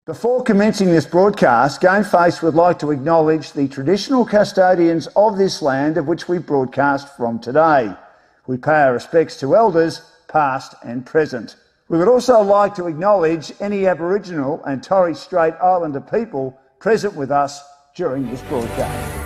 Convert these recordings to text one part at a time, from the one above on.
Before commencing this broadcast, Game Face would like to acknowledge the traditional custodians of this land of which we broadcast from today. We pay our respects to elders, past and present. We would also like to acknowledge any Aboriginal and Torres Strait Islander people present with us during this broadcast.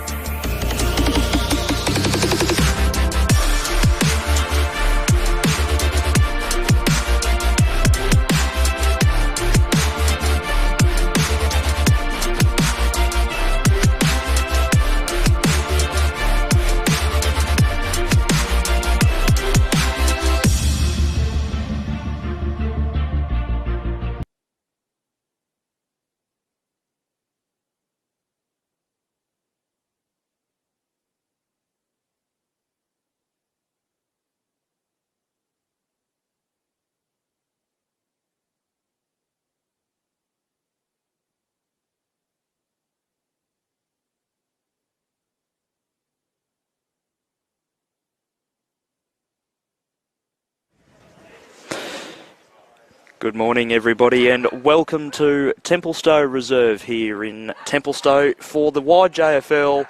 Good morning everybody and welcome to Templestowe Reserve here in Templestowe for the YJFL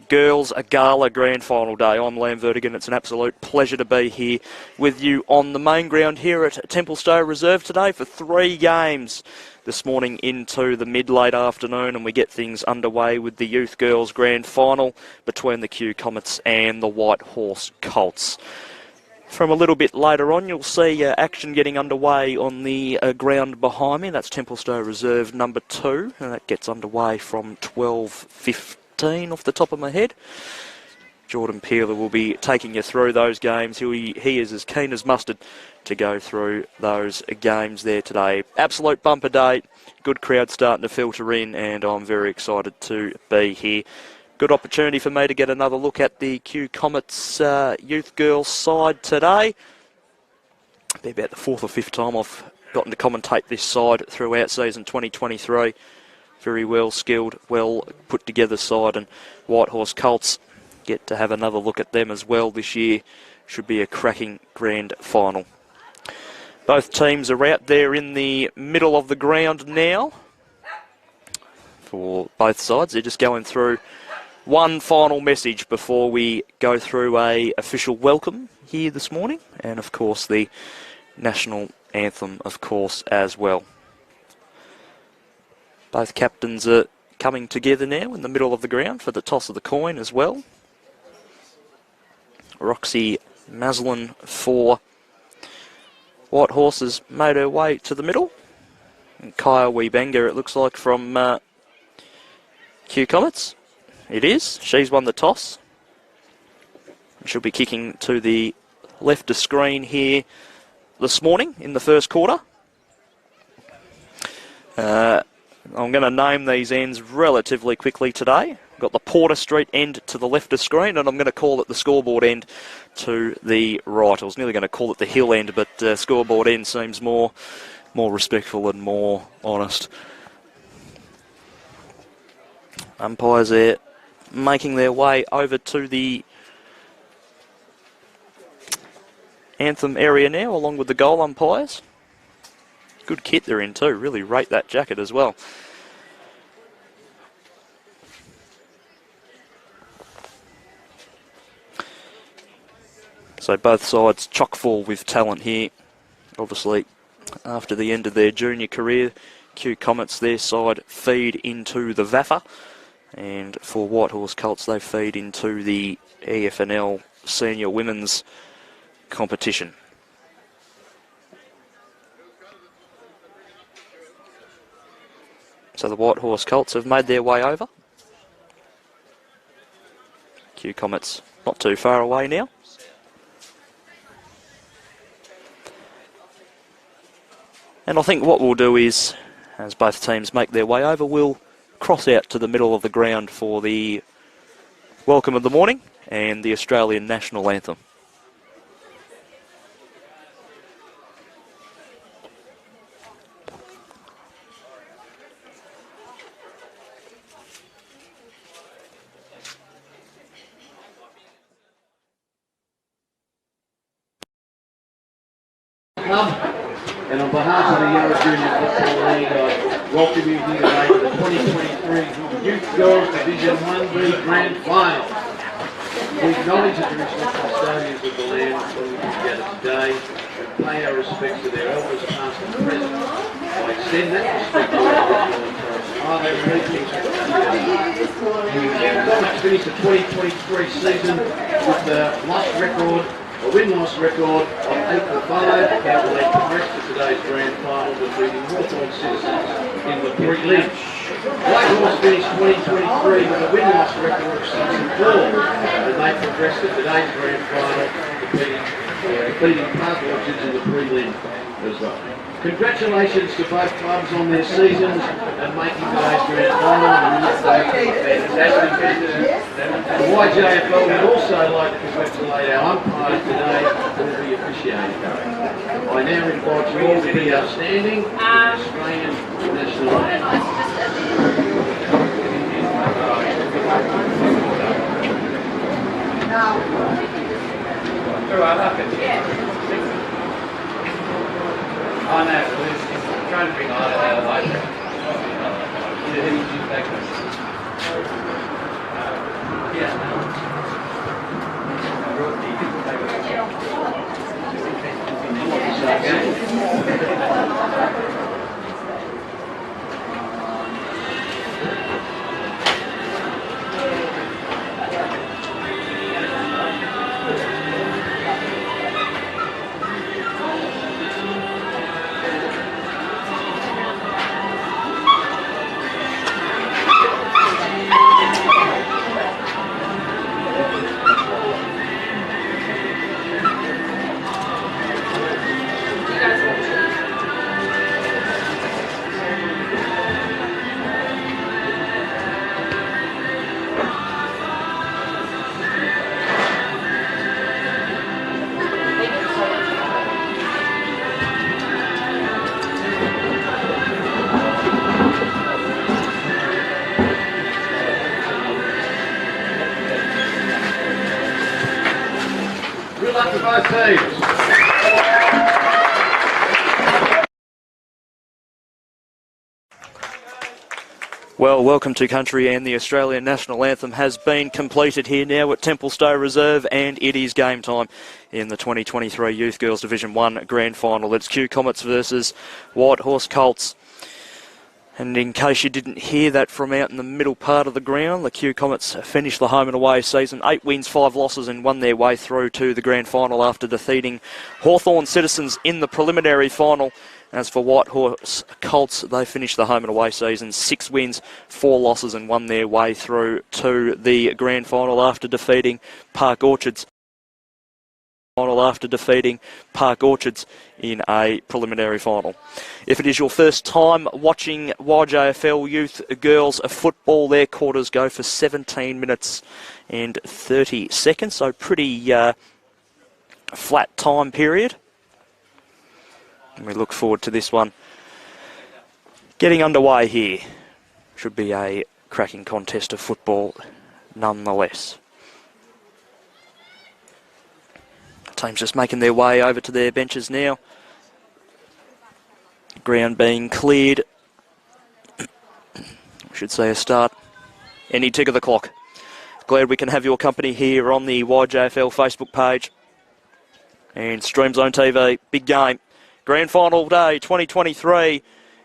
Girls Gala Grand Final Day. I'm Lam Vertigan. It's an absolute pleasure to be here with you on the main ground here at Templestowe Reserve today for 3 games this morning into the mid-late afternoon, and we get things underway with the Youth Girls Grand Final between the Kew Comets and the Whitehorse Colts. From a little bit later on, you'll see action getting underway on the ground behind me. That's Templestowe Reserve number 2, and that gets underway from 12:15 off the top of my head. Jordan Peeler will be taking you through those games. He is as keen as mustard to go through those games there today. Absolute bumper day, good crowd starting to filter in, and I'm very excited to be here. Good opportunity for me to get another look at the Kew Comets youth girls side today. It'll be about the 4th or 5th time I've gotten to commentate this side throughout season 2023. Very well skilled, well put together side, and Whitehorse Colts get to have another look at them as well this year. Should be a cracking grand final. Both teams are out there in the middle of the ground now. For both sides, they're just going through one final message before we go through a official welcome here this morning, and of course the national anthem of course as well. Both captains are coming together now in the middle of the ground for the toss of the coin as well. Roxy Maslin for Whitehorse has made her way to the middle, and Kaya Weebenga, it looks like, from Kew Comets. It is. She's won the toss. She'll be kicking to the left of screen here this morning in the first quarter. I'm going to name these ends relatively quickly today. I've got the Porter Street end to the left of screen, and I'm going to call it the scoreboard end to the right. I was nearly going to call it the hill end, but scoreboard end seems more respectful and more honest. Umpires there making their way over to the anthem area now, along with the goal umpires. Good kit they're in too, really rate that jacket as well. So both sides chock full with talent here. Obviously, after the end of their junior career, Kew Comets, their side, feed into the VAFA. And for Whitehorse Colts, they feed into the EFNL Senior Women's competition. So the Whitehorse Colts have made their way over. Kew Comets not too far away now. And I think what we'll do is, as both teams make their way over, we'll cross out to the middle of the ground for the welcome of the morning and the Australian national anthem. And on behalf of the Young Junior Football League, welcome you here today for the 2023 Youth Girls Division 1B Grand Final. We acknowledge the traditional custodians of the land where we together today and pay our respects to their elders past and present. I extend that respect to our Comets finished the 2023 season with a win-loss record of 8-5, how they progressed to today's grand final, defeating Hawthorne Citizens in the prelims. Whitehorse finished 2023 with a win-loss record of 6-4, and they progressed to today's grand final, defeating Park Orchards in the prelim as well. Congratulations to both clubs on their seasons and making today's grand final. The YJFL would also like to congratulate our umpires today who will be officiating. I now invite you all to be outstanding Australian national anthem. Oh no, it's trying to bring on Good luck to both teams. Well, welcome to country, and the Australian national anthem has been completed here now at Templestowe Reserve, and it is game time in the 2023 Youth Girls Division 1 Grand Final. It's Comets versus Whitehorse Colts. And in case you didn't hear that from out in the middle part of the ground, the Comets finished the home and away season 8 wins, 5 losses, and won their way through to the grand final after defeating Hawthorne Citizens in the preliminary final. As for Whitehorse Colts, they finished the home and away season 6 wins, 4 losses, and won their way through to the grand final after defeating Park Orchards. In a preliminary final. If it is your first time watching YJFL Youth Girls Football, their quarters go for 17 minutes and 30 seconds, so pretty flat time period. And we look forward to this one getting underway here. Should be a cracking contest of football nonetheless. Teams just making their way over to their benches now. Ground being cleared. I should say a start any tick of the clock. Glad we can have your company here on the YJFL Facebook page and Stream Zone TV. Big game. Grand Final Day 2023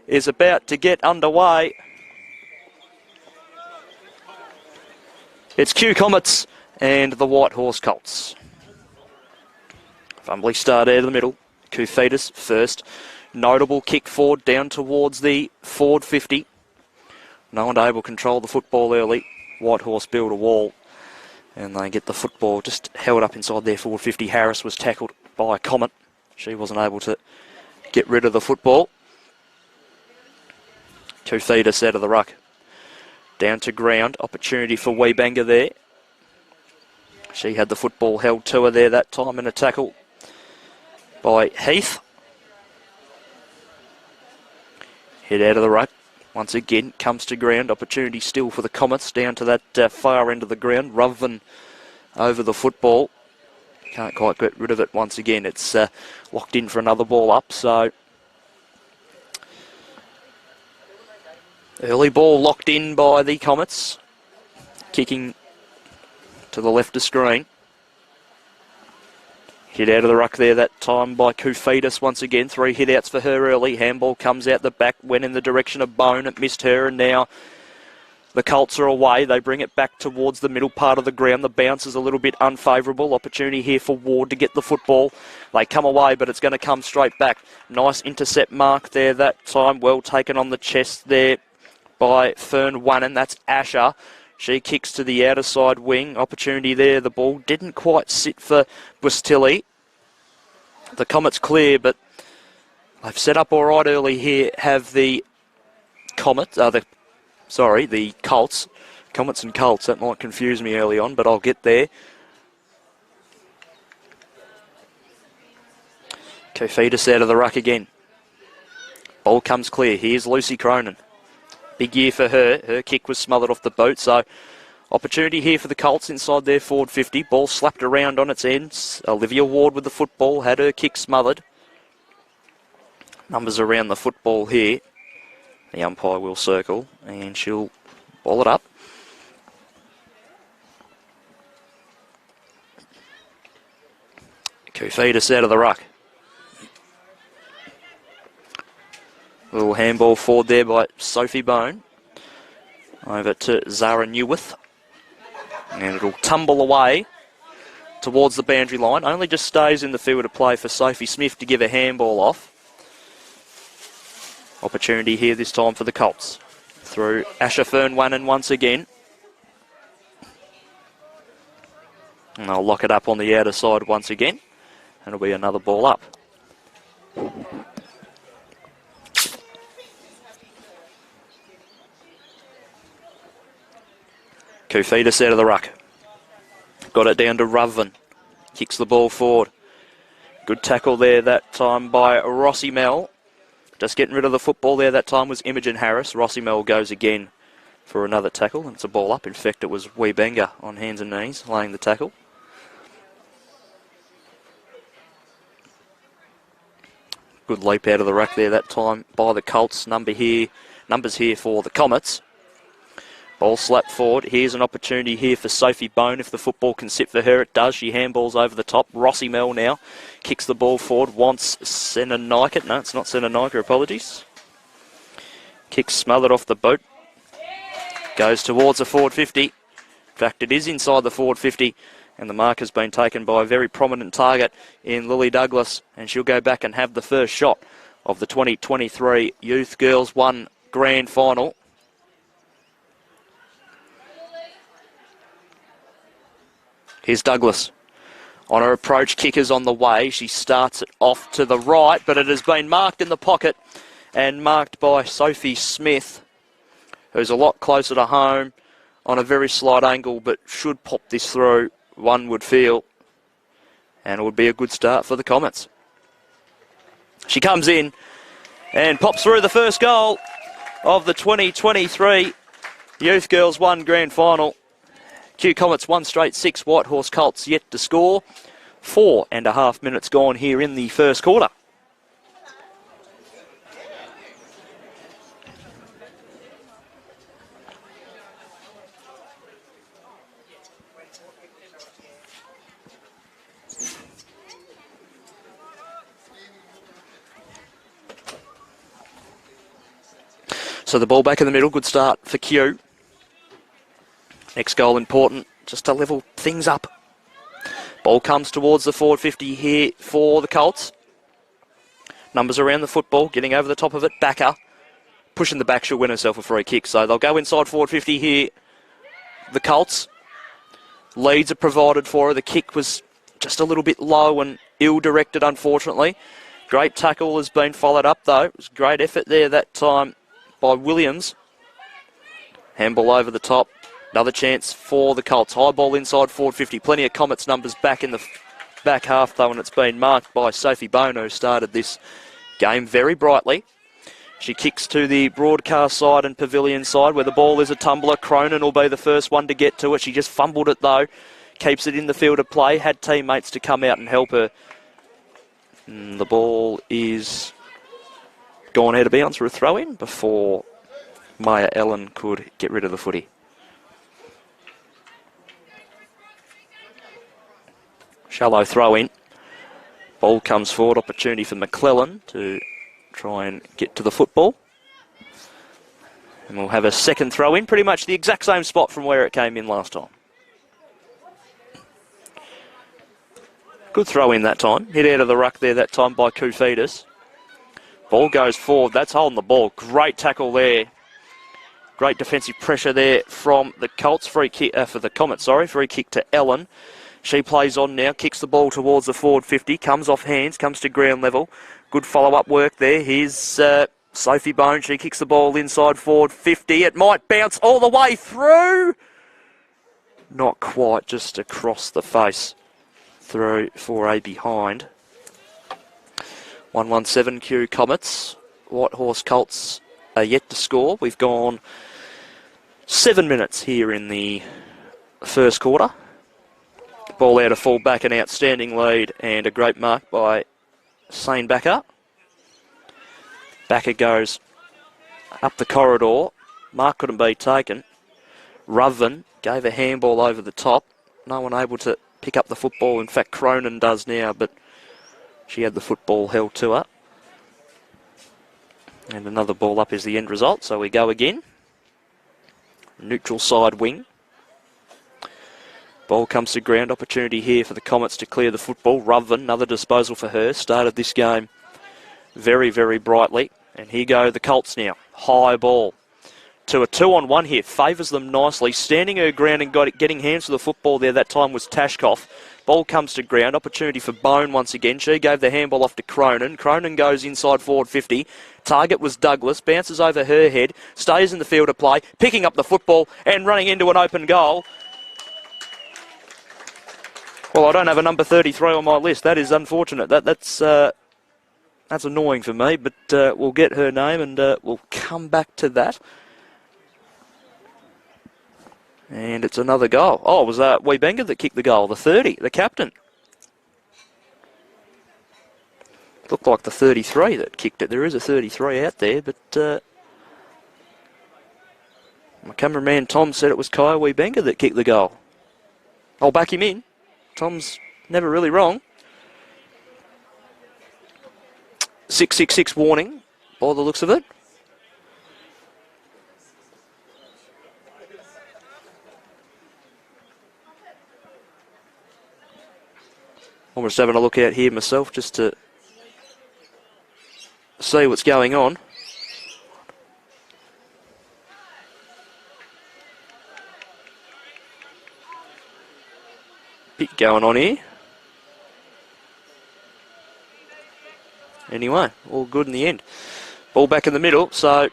is about to get underway. It's Comets and the Whitehorse Colts. Fumbly start out of the middle. Fetus first. Notable kick forward down towards the forward 50. No one able to control the football early. Whitehorse build a wall. And they get the football just held up inside their forward 50. Harris was tackled by a Comet. She wasn't able to get rid of the football. Fetus out of the ruck. Down to ground. Opportunity for Weebanger there. She had the football held to her there that time in a tackle by Heath. Head out of the ruck. Once again, comes to ground. Opportunity still for the Comets down to that far end of the ground. Ruven over the football. Can't quite get rid of it once again. It's locked in for another ball up. So Early ball locked in by the Comets. Kicking to the left of screen. Hit out of the ruck there that time by Kufidis once again. 3 hit outs for her early. Handball comes out the back, went in the direction of Bone. It missed her, and now the Colts are away. They bring it back towards the middle part of the ground. The bounce is a little bit unfavourable. Opportunity here for Ward to get the football. They come away, but it's going to come straight back. Nice intercept mark there that time. Well taken on the chest there by Fern Wannon. That's Asher. She kicks to the outer side wing. Opportunity there. The ball didn't quite sit for Bustilli. The Comets clear, but they've set up all right early here. Have the Comets, the Colts. Comets and Colts. That might confuse me early on, but I'll get there. Kofidis out of the ruck again. Ball comes clear. Here's Lucy Cronin. Big year for her. Her kick was smothered off the boot, so opportunity here for the Colts inside their forward 50. Ball slapped around on its ends. Olivia Ward with the football, had her kick smothered. Numbers around the football here. The umpire will circle, and she'll ball it up. Kufidis out of the ruck. Little handball forward there by Sophie Bone. Over to Zara Newworth. And it'll tumble away towards the boundary line. Only just stays in the field of play for Sophie Smith to give a handball off. Opportunity here this time for the Colts. Through Asher Fern-Wannon once again. And they'll lock it up on the outer side once again. And it'll be another ball up. Kufidis out of the ruck. Got it down to Ruthven. Kicks the ball forward. Good tackle there that time by Rossi Mel. Just getting rid of the football there that time was Imogen Harris. Rossi Mel goes again for another tackle. And it's a ball up. In fact, it was Wee Benga on hands and knees laying the tackle. Good leap out of the ruck there that time by the Colts. Numbers here for the Comets. Ball slapped forward. Here's an opportunity here for Sophie Bone. If the football can sit for her, it does. She handballs over the top. Rossi Mel now kicks the ball forward. Wants Senanika. No, it's not Senanika. Apologies. Kick smothered off the boot. Goes towards the forward 50. In fact, it is inside the forward 50. And the mark has been taken by a very prominent target in Lily Douglas. And she'll go back and have the first shot of the 2023 Youth Girls 1 Grand Final. Here's Douglas. On her approach, kickers on the way. She starts it off to the right, but it has been marked in the pocket and marked by Sophie Smith, who's a lot closer to home on a very slight angle, but should pop this through, one would feel, and it would be a good start for the Comets. She comes in and pops through the first goal of the 2023 Youth Girls 1 Grand Final. Q Comets 1 straight 6, Whitehorse Colts yet to score. 4.5 minutes gone here in the first quarter. So the ball back in the middle, good start for Q. Next goal important, just to level things up. Ball comes towards the forward 50 here for the Colts. Numbers around the football, getting over the top of it. Backer, pushing the back, she'll win herself a free kick. So they'll go inside forward 50 here. The Colts. Leads are provided for her. The kick was just a little bit low and ill-directed, unfortunately. Great tackle has been followed up, though. It was a great effort there that time by Williams. Handball over the top. Another chance for the Colts. High ball inside forward 50. Plenty of Comets numbers back in the back half, though, and it's been marked by Sophie Bone, who started this game very brightly. She kicks to the broadcast side and pavilion side, where the ball is a tumbler. Cronin will be the first one to get to it. She just fumbled it, though. Keeps it in the field of play. Had teammates to come out and help her. And the ball is gone out of bounds for a throw-in before Maya Ellen could get rid of the footy. Shallow throw in. Ball comes forward. Opportunity for McClellan to try and get to the football. And we'll have a second throw in. Pretty much the exact same spot from where it came in last time. Good throw in that time. Hit out of the ruck there that time by Koufidis. Ball goes forward. That's holding the ball. Great tackle there. Great defensive pressure there from the Colts. Free kick for the Comets. Sorry, free kick to Ellen. She plays on now. Kicks the ball towards the forward 50. Comes off hands. Comes to ground level. Good follow-up work there. Here's Sophie Bone. She kicks the ball inside forward 50. It might bounce all the way through. Not quite. Just across the face. Through for a behind. 117 Q Comets. Whitehorse Colts are yet to score. We've gone 7 minutes here in the first quarter. Ball out of full back, an outstanding lead and a great mark by Sane Backer. Backer goes up the corridor. Mark couldn't be taken. Ruthven gave a handball over the top. No one able to pick up the football. In fact, Cronin does now, but she had the football held to her. And another ball up is the end result, so we go again. Neutral side wing. Ball comes to ground. Opportunity here for the Comets to clear the football. Ruthven, another disposal for her. Started this game very, very brightly. And here go the Colts now. High ball. To a 2-on-1 here. Favours them nicely. Standing her ground and getting hands to the football there. That time was Tashkoff. Ball comes to ground. Opportunity for Bone once again. She gave the handball off to Cronin. Cronin goes inside forward 50. Target was Douglas. Bounces over her head. Stays in the field of play. Picking up the football and running into an open goal. Well, I don't have a number 33 on my list. That is unfortunate. That's annoying for me, but we'll get her name and we'll come back to that. And it's another goal. Oh, it was Weebenga that kicked the goal, the 30, the captain. Looked like the 33 that kicked it. There is a 33 out there, but my cameraman Tom said it was Kai Weebenga that kicked the goal. I'll back him in. Tom's never really wrong. 666 warning by the looks of it. I'm just having a look out here myself just to see what's going on. Bit going on here. Anyway, all good in the end. Ball back in the middle, so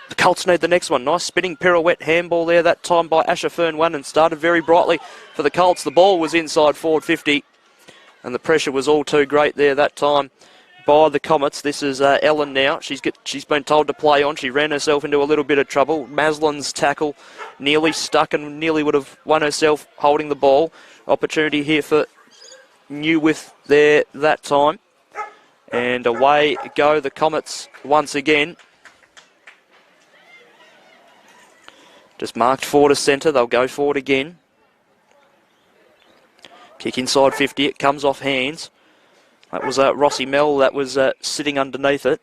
the Colts need the next one. Nice spinning pirouette handball there that time by Asher Fern one and started very brightly for the Colts. The ball was inside forward 50 and the pressure was all too great there that time by the Comets. This is Ellen now. She's been told to play on. She ran herself into a little bit of trouble. Maslin's tackle nearly stuck and nearly would have won herself holding the ball. Opportunity here for Newwith there that time. And away go the Comets once again. Just marked forward to centre. They'll go forward again. Kick inside 50. It comes off hands. That was Rossi Mell. That was sitting underneath it.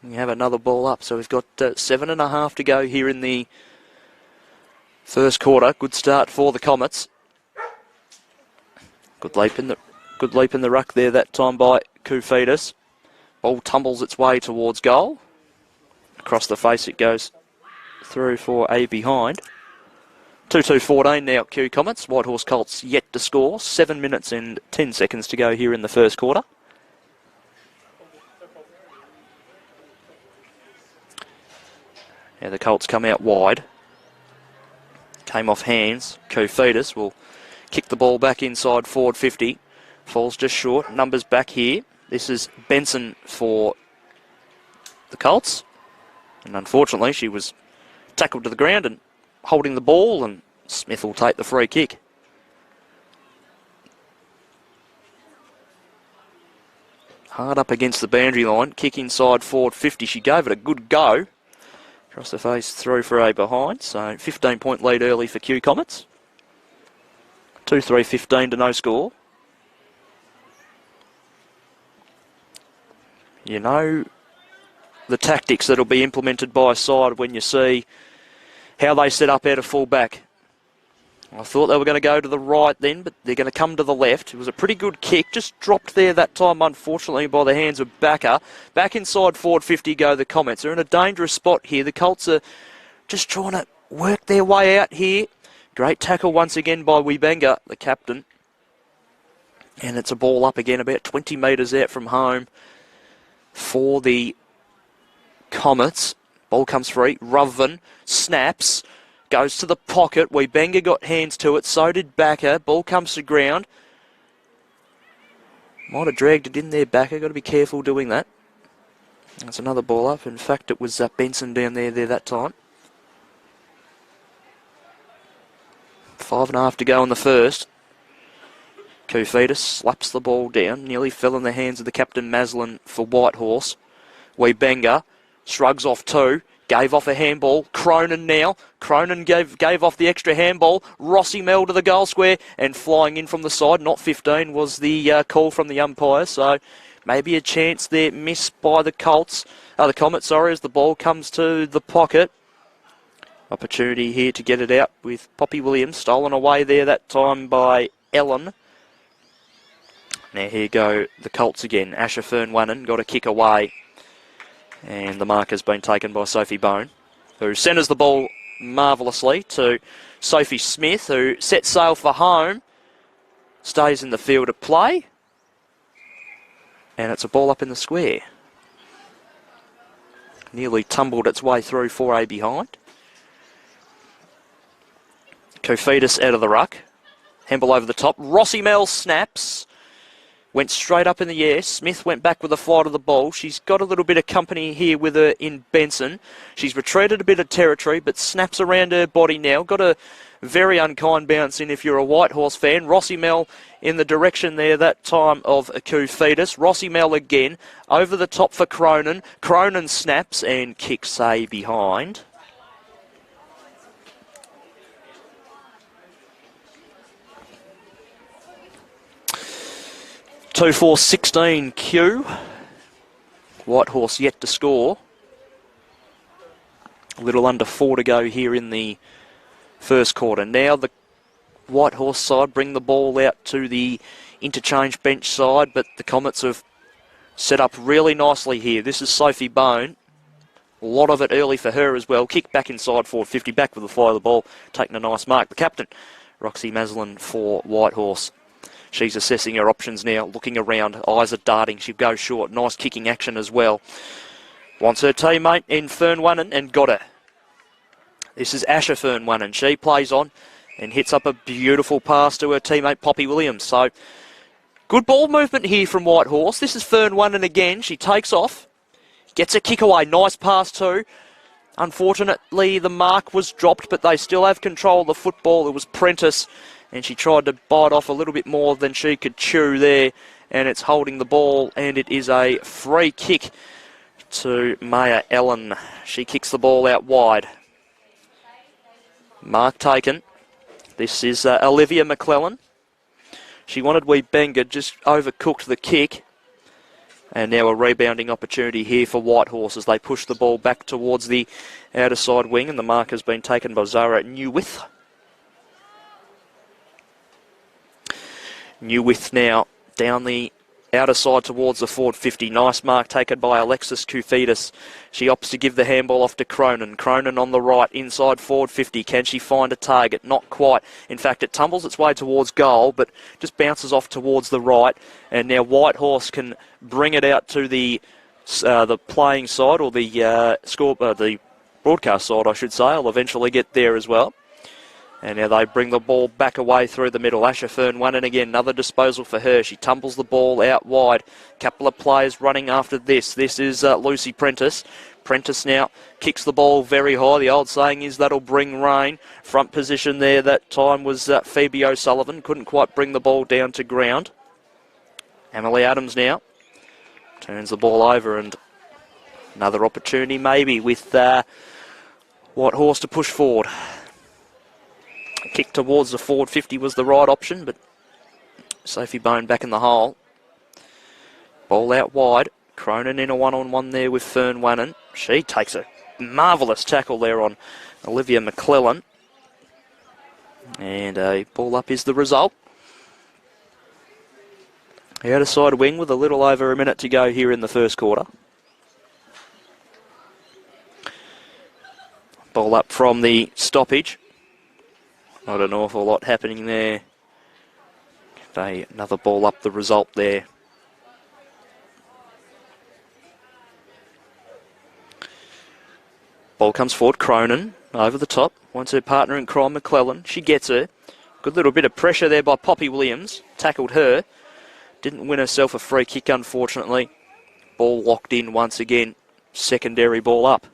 We have another ball up. So we've got 7.5 to go here in the first quarter. Good start for the Comets. Good leap in the ruck there that time by Koufidis. Ball tumbles its way towards goal. Across the face it goes through for a behind. 2-2-14 now, Q Comets. Whitehorse Colts yet to score. 7 minutes and 10 seconds to go here in the first quarter. Now the Colts come out wide. Came off hands. Koufidis will kick the ball back inside forward 50. Falls just short. Numbers back here. This is Benson for the Colts. And unfortunately she was tackled to the ground and holding the ball, and Smith will take the free kick. Hard up against the boundary line. Kick inside forward 50. She gave it a good go. Across the face, through for a behind. So 15-point lead early for Comets. 2-3-15 to no score. You know the tactics that will be implemented by a side when you see how they set up out of full back. I thought they were going to go to the right then, but they're going to come to the left. It was a pretty good kick, just dropped there that time, unfortunately, by the hands of Backer. Back inside forward 50 go the Comets. They're in a dangerous spot here. The Colts are just trying to work their way out here. Great tackle once again by Wibenga, the captain. And it's a ball up again, about 20 metres out from home for the Comets. Ball comes free. Ruven snaps. Goes to the pocket. Wibenga got hands to it. So did Backer. Ball comes to ground. Might have dragged it in there, Backer. Got to be careful doing that. That's another ball up. In fact, it was Benson down there that time. 5.5 to go in the first. Kufidis slaps the ball down. Nearly fell in the hands of the captain Maslin for Whitehorse. Wibenga shrugs off two. Gave off a handball. Cronin now. Cronin gave off the extra handball. Rossi Mel to the goal square. And flying in from the side, not 15, was the call from the umpire. So maybe a chance there missed by the Comets, as the ball comes to the pocket. Opportunity here to get it out with Poppy Williams. Stolen away there that time by Ellen. Now here go the Colts again. Asher Fernwannen got a kick away. And the mark has been taken by Sophie Bone, who centres the ball marvellously to Sophie Smith, who sets sail for home, stays in the field of play, and it's a ball up in the square. Nearly tumbled its way through for a behind. Kofidis out of the ruck. Hempel over the top. Rossi Mel snaps. Went straight up in the air. Smith went back with a fly to the ball. She's got a little bit of company here with her in Benson. She's retreated a bit of territory, but snaps around her body now. Got a very unkind bounce in if you're a Whitehorse fan. Rossi Mel in the direction there that time of Kufidis. Rossi Mel again. Over the top for Cronin. Cronin snaps and kicks a behind. Two 4-16 Q. Whitehorse yet to score. A little under 4 to go here in the first quarter. Now the Whitehorse side bring the ball out to the interchange bench side, but the Comets have set up really nicely here. This is Sophie Bone. A lot of it early for her as well. Kick back inside forward 50, back with the fly of the ball, taking a nice mark. The captain, Roxy Maslin for Whitehorse. She's assessing her options now, looking around, eyes are darting, she'll go short, nice kicking action as well. Wants her teammate in Fernwannen and got her. This is Asher Fernwannen, she plays on and hits up a beautiful pass to her teammate Poppy Williams. So, good ball movement here from Whitehorse. This is Fernwannen again, she takes off, gets a kick away, nice pass too. Unfortunately, the mark was dropped, but they still have control of the football. It was Prentice, and she tried to bite off a little bit more than she could chew there, and it's holding the ball, and it is a free kick to Maya Ellen. She kicks the ball out wide. Mark taken. This is Olivia McClellan. She wanted Wibenga, just overcooked the kick. And now a rebounding opportunity here for Whitehorse as they push the ball back towards the outer side wing, and the mark has been taken by Zara Newwith. Newwith now down the outer side towards the forward 50. Nice mark taken by Alexis Kufidis. She opts to give the handball off to Cronin. Cronin on the right, inside forward 50. Can she find a target? Not quite. In fact, it tumbles its way towards goal, but just bounces off towards the right. And now Whitehorse can bring it out to the playing side, or the broadcast side, I should say. I'll eventually get there as well. And now they bring the ball back away through the middle. Asher Fernwannen, and again, another disposal for her. She tumbles the ball out wide. Couple of players running after this. This is Lucy Prentice. Prentice now kicks the ball very high. The old saying is that'll bring rain. Front position there that time was Phoebe O'Sullivan. Couldn't quite bring the ball down to ground. Emily Adams now turns the ball over, and another opportunity maybe with Whitehorse to push forward. Kick towards the forward 50 was the right option, but Sophie Bone back in the hole. Ball out wide. Cronin in a one-on-one there with Fern Wannon. She takes a marvellous tackle there on Olivia McClellan. And a ball up is the result. Out of side wing with a little over a minute to go here in the first quarter. Ball up from the stoppage. Not an awful lot happening there. Another ball up the result there. Ball comes forward, Cronin over the top. Wants her partner in crime, McClellan. She gets her. Good little bit of pressure there by Poppy Williams. Tackled her. Didn't win herself a free kick, unfortunately. Ball locked in once again. Secondary ball up.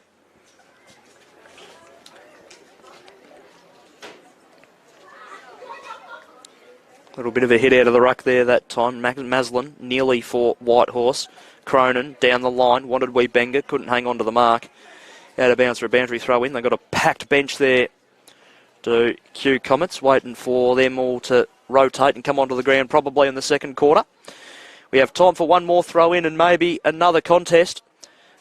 Little bit of a hit out of the ruck there that time. Maslin nearly for Whitehorse. Cronin down the line. Wanted Weebenga. Couldn't hang on to the mark. Out of bounds for a boundary throw in. They've got a packed bench there to Q Comets. Waiting for them all to rotate and come onto the ground probably in the second quarter. We have time for one more throw in and maybe another contest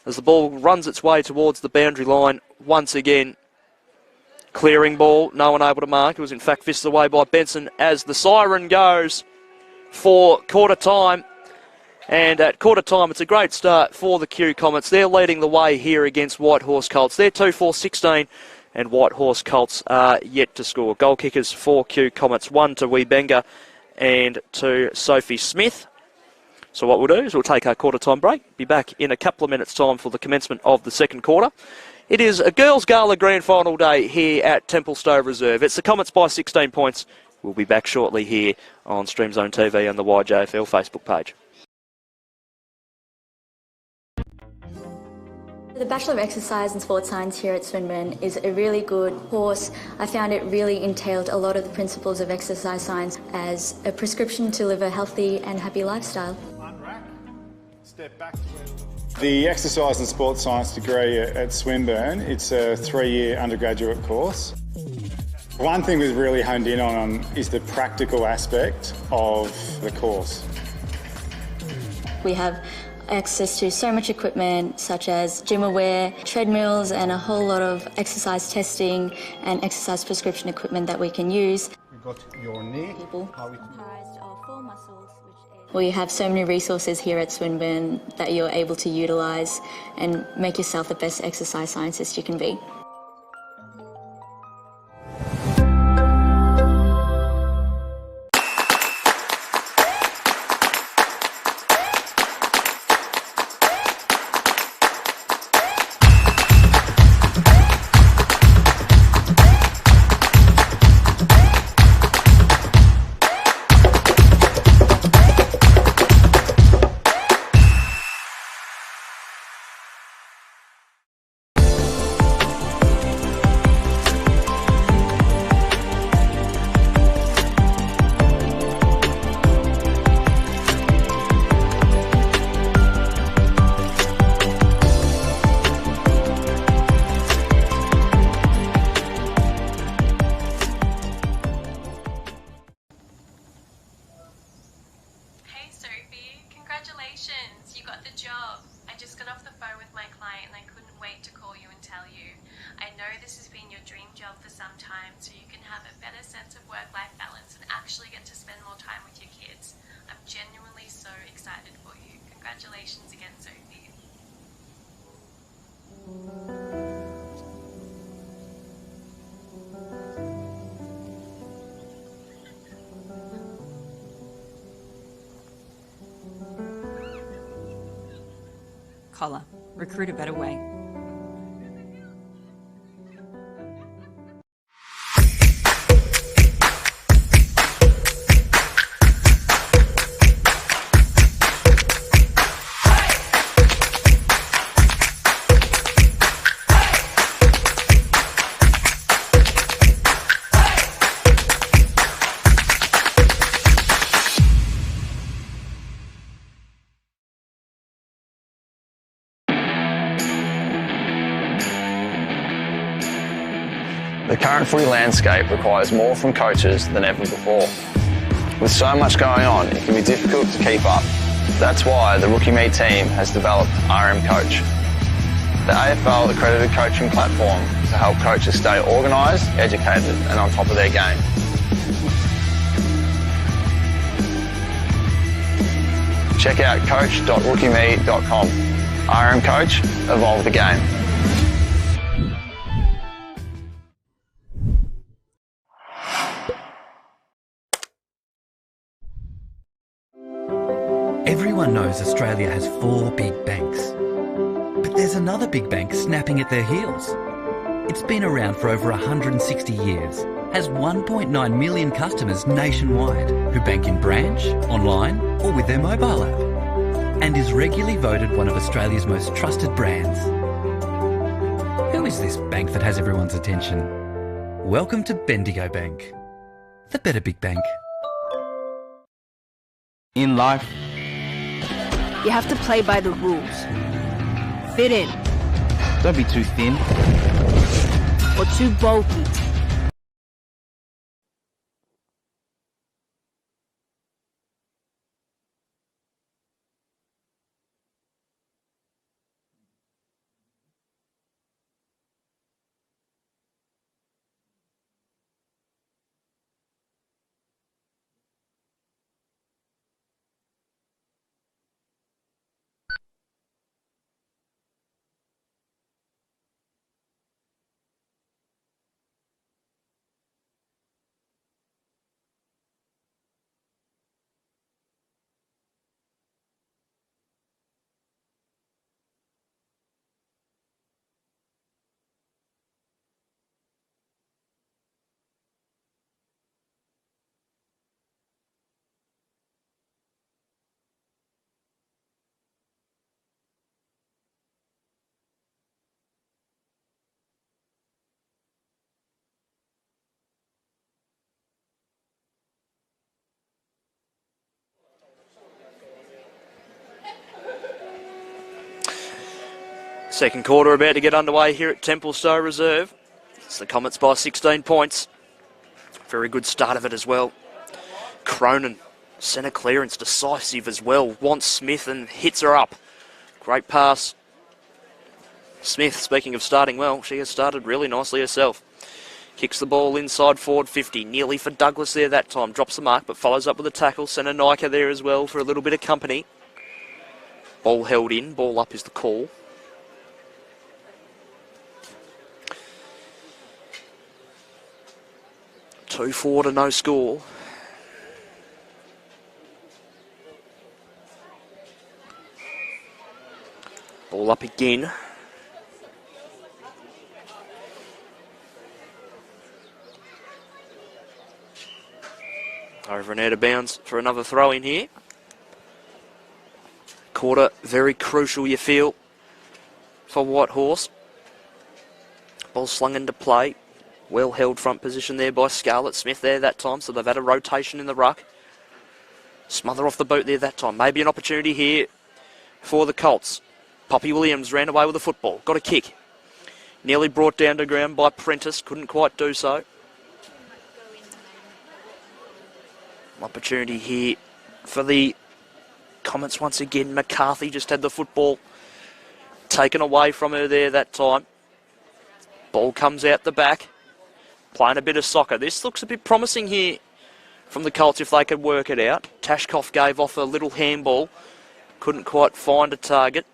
as the ball runs its way towards the boundary line once again. Clearing ball, no one able to mark. It was in fact fisted away by Benson as the siren goes for quarter time. And at quarter time, it's a great start for the Q Comets. They're leading the way here against Whitehorse Colts. They're 2-4-16 and Whitehorse Colts are yet to score. Goal kickers for Q Comets, 1 to Weebenga and 2 Sophie Smith. So what we'll do is we'll take our quarter time break. Be back in a couple of minutes' time for the commencement of the second quarter. It is a Girls Gala Grand Final day here at Templestowe Reserve. It's the Comets by 16 points. We'll be back shortly here on Stream Zone TV and the YJFL Facebook page. The Bachelor of Exercise and Sports Science here at Swinburne is a really good course. I found it really entailed a lot of the principles of exercise science as a prescription to live a healthy and happy lifestyle. Unrack, step back to where... The Exercise and Sports Science degree at Swinburne, it's a 3-year undergraduate course. One thing we've really honed in on is the practical aspect of the course. We have access to so much equipment such as gym-aware, treadmills and a whole lot of exercise testing and exercise prescription equipment that we can use. You've got your knee. We have so many resources here at Swinburne that you're able to utilise and make yourself the best exercise scientist you can be. Collar. Recruit a better way. The current footy landscape requires more from coaches than ever before. With so much going on, it can be difficult to keep up. That's why the Rookie Me team has developed RM Coach, the AFL accredited coaching platform to help coaches stay organised, educated and on top of their game. Check out coach.rookieme.com. RM Coach, evolve the game. Everyone knows Australia has 4 big banks. But there's another big bank snapping at their heels. It's been around for over 160 years, has 1.9 million customers nationwide who bank in branch, online or with their mobile app, and is regularly voted one of Australia's most trusted brands. Who is this bank that has everyone's attention? Welcome to Bendigo Bank, the better big bank. In life, you have to play by the rules. Fit in. Don't be too thin or too bulky. Second quarter about to get underway here at Templestowe Reserve. It's the Comets by 16 points. Very good start of it as well. Cronin, centre clearance, decisive as well. Wants Smith and hits her up. Great pass. Smith, speaking of starting well, she has started really nicely herself. Kicks the ball inside forward 50, nearly for Douglas there that time. Drops the mark, but follows up with a tackle. Centre Nika there as well for a little bit of company. Ball held in, ball up is the call. Two forward and no score. Ball up again. Over and out of bounds for another throw in here. Quarter very crucial, you feel, for Whitehorse. Ball slung into play. Well held front position there by Scarlett Smith there that time, so they've had a rotation in the ruck. Smother off the boot there that time. Maybe an opportunity here for the Colts. Poppy Williams ran away with the football. Got a kick. Nearly brought down to ground by Prentice. Couldn't quite do so. Opportunity here for the Comets once again. McCarthy just had the football taken away from her there that time. Ball comes out the back. Playing a bit of soccer. This looks a bit promising here from the Colts if they could work it out. Tashkoff gave off a little handball. Couldn't quite find a target.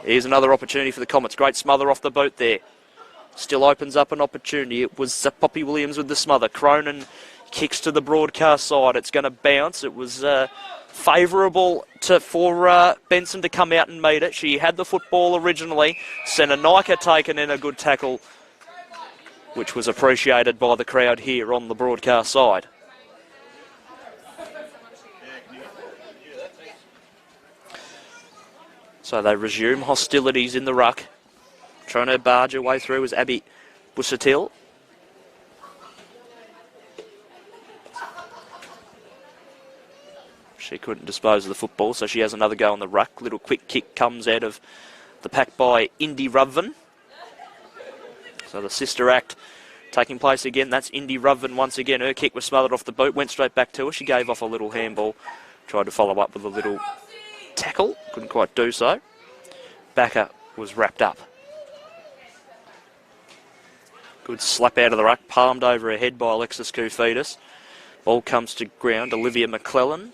Here's another opportunity for the Comets. Great smother off the boot there. Still opens up an opportunity. It was Poppy Williams with the smother. Cronin kicks to the broadcast side. It's going to bounce. It was favourable for Benson to come out and meet it. She had the football originally. Centre Nika taken in a good tackle, which was appreciated by the crowd here on the broadcast side. So they resume hostilities in the ruck. Trying to barge her way through was Abby Busuttil. She couldn't dispose of the football, so she has another go on the ruck. Little quick kick comes out of the pack by Indy Ruthven. So the sister act taking place again. That's Indy Ruthven once again. Her kick was smothered off the boot, went straight back to her. She gave off a little handball, tried to follow up with a little tackle, couldn't quite do so. Backer was wrapped up. Good slap out of the ruck, palmed over her head by Alexis Koufidis. Ball comes to ground, Olivia McClellan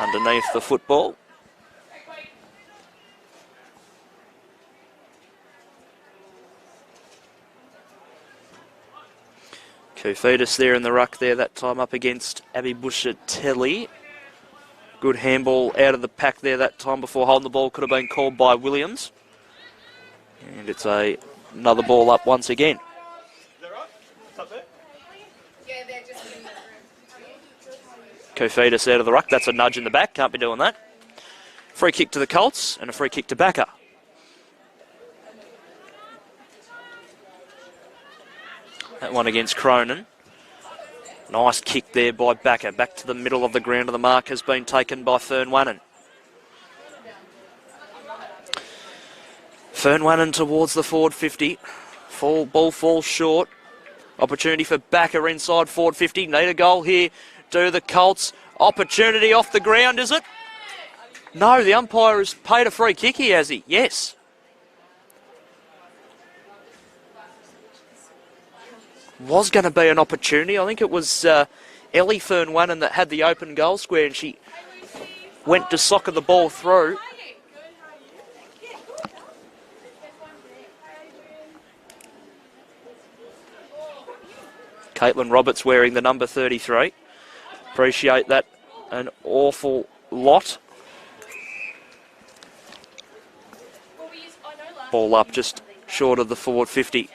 underneath the football. Koufidis there in the ruck there, that time up against Abby Bushatelli. Good handball out of the pack there that time before holding the ball could have been called by Williams. And it's another ball up once again. Koufidis out of the ruck, that's a nudge in the back, can't be doing that. Free kick to the Colts and a free kick to Backer. That one against Cronin. Nice kick there by Backer. Back to the middle of the ground of the mark has been taken by Fern Wannon. Fern Wannon towards the forward 50. Ball falls short. Opportunity for Backer inside forward 50. Need a goal here. Do the Colts. Opportunity off the ground, is it? No, the umpire has paid a free kick here, has he? Yes. Was going to be an opportunity. I think it was Ellie Fern Wannon that had the open goal square and she went to soccer the ball through. Caitlin Roberts wearing the number 33. Appreciate that an awful lot. Ball up just short of the forward 50.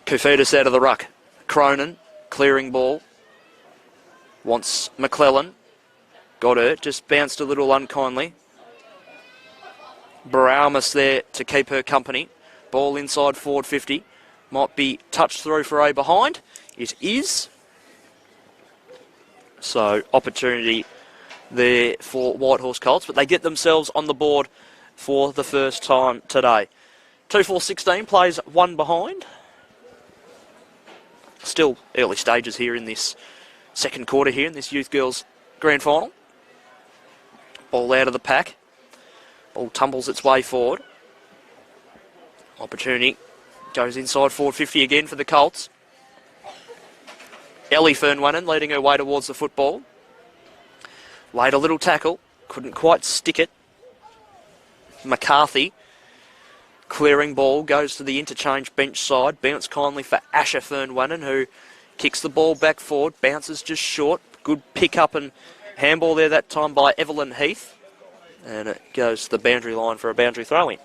Koufidis out of the ruck. Cronin, clearing ball. Wants McClellan. Got her, just bounced a little unkindly. Baraumas there to keep her company. Ball inside forward 50. Might be touched through for a behind. It is. So, opportunity there for Whitehorse Colts, but they get themselves on the board for the first time today. 2-4-16 plays one behind. Still early stages here in this second quarter here in this Youth Girls Grand Final. Ball out of the pack. Ball tumbles its way forward. Opportunity goes inside forward 50 again for the Colts. Ellie Fern Wannon leading her way towards the football. Laid a little tackle. Couldn't quite stick it. McCarthy. Clearing ball, goes to the interchange bench side. Bounce kindly for Asher Fern Wannon, who kicks the ball back forward. Bounces just short. Good pick up and handball there that time by Evelyn Heath. And it goes to the boundary line for a boundary throw-in.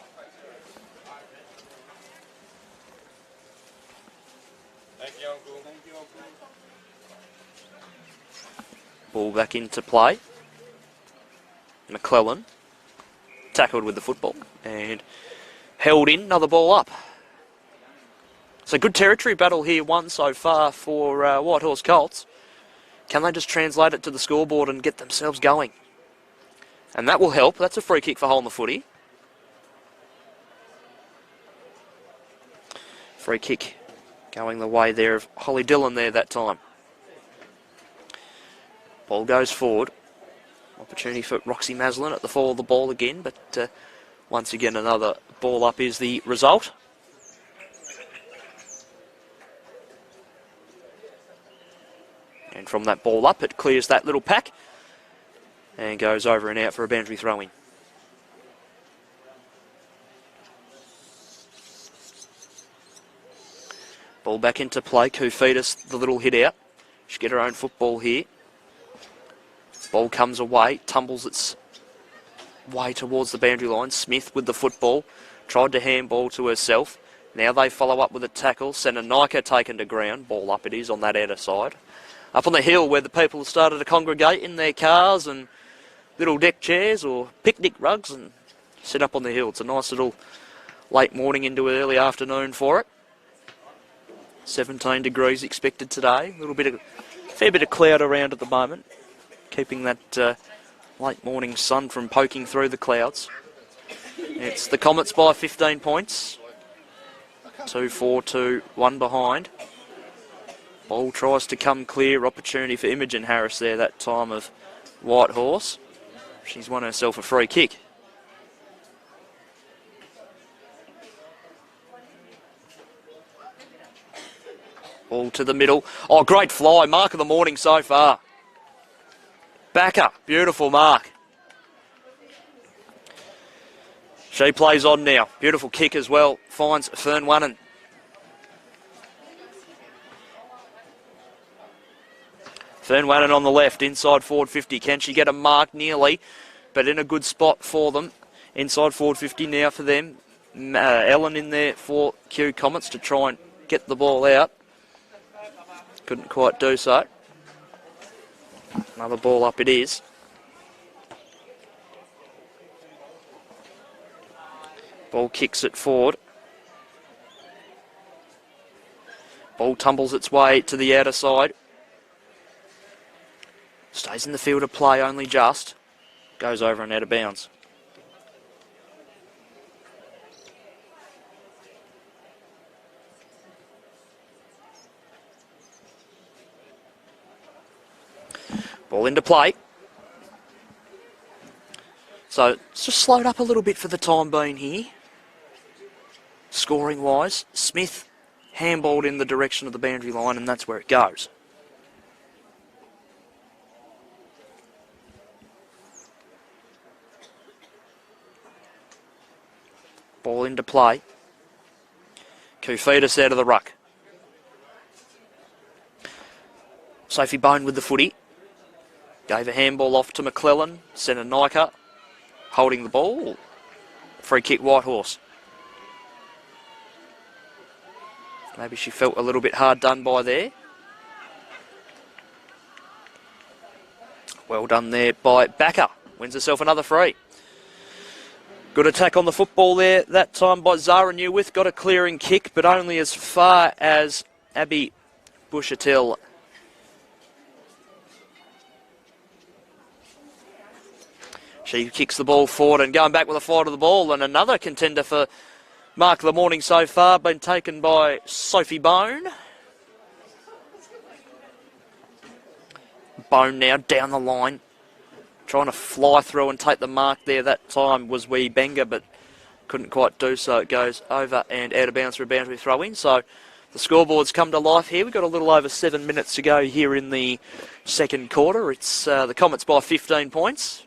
Ball back into play. McClellan tackled with the football and held in, another ball up. So good territory battle here won so far for Whitehorse Colts. Can they just translate it to the scoreboard and get themselves going? And that will help. That's a free kick for holding the footy. Free kick going the way there of Holly Dillon there that time. Ball goes forward. Opportunity for Roxy Maslin at the fall of the ball again, but once again another ball up is the result. And from that ball up, it clears that little pack and goes over and out for a boundary throw-in. Ball back into play. Koufidis, the little hit out. She'll get her own football here. Ball comes away, tumbles its way towards the boundary line. Smith with the football, tried to handball to herself. Now they follow up with a tackle. Senanika taken to ground. Ball up it is on that outer side. Up on the hill where the people have started to congregate in their cars and little deck chairs or picnic rugs and sit up on the hill. It's a nice little late morning into early afternoon for it. 17 degrees expected today. Fair bit of cloud around at the moment, keeping that late morning sun from poking through the clouds. It's the Comets by 15 points. 2-4 1 behind. Ball tries to come clear. Opportunity for Imogen Harris there that time of Whitehorse. She's won herself a free kick. Ball to the middle. Oh, great fly. Mark of the morning so far. Backer. Beautiful mark. She plays on now. Beautiful kick as well. Finds Fern Wannon. Fern Wannon on the left, inside forward 50. Can she get a mark? Nearly, but in a good spot for them. Inside forward 50 now for them. Ellen in there for Q Comets to try and get the ball out. Couldn't quite do so. Another ball up it is. Ball kicks it forward. Ball tumbles its way to the outer side. Stays in the field of play only just. Goes over and out of bounds. Ball into play. So it's just slowed up a little bit for the time being here. Scoring wise, Smith handballed in the direction of the boundary line, and that's where it goes. Ball into play. Kufidis out of the ruck. Sophie Bone with the footy. Gave a handball off to McClellan. Sent a Nika holding the ball. Free kick Whitehorse. Maybe she felt a little bit hard done by there. Well done there by Backer. Wins herself another free. Good attack on the football there. That time by Zara Newwith. Got a clearing kick, but only as far as Abby Bushatil. She kicks the ball forward and going back with a fly to the ball, and another contender for mark of the morning so far been taken by Sophie Bone. Bone now down the line, trying to fly through and take the mark there. That time was Wee Benga, but couldn't quite do so. It goes over and out of bounds for a boundary throw in. So the scoreboard's come to life here. We've got a little over 7 minutes to go here in the second quarter. It's the Comets by 15 points.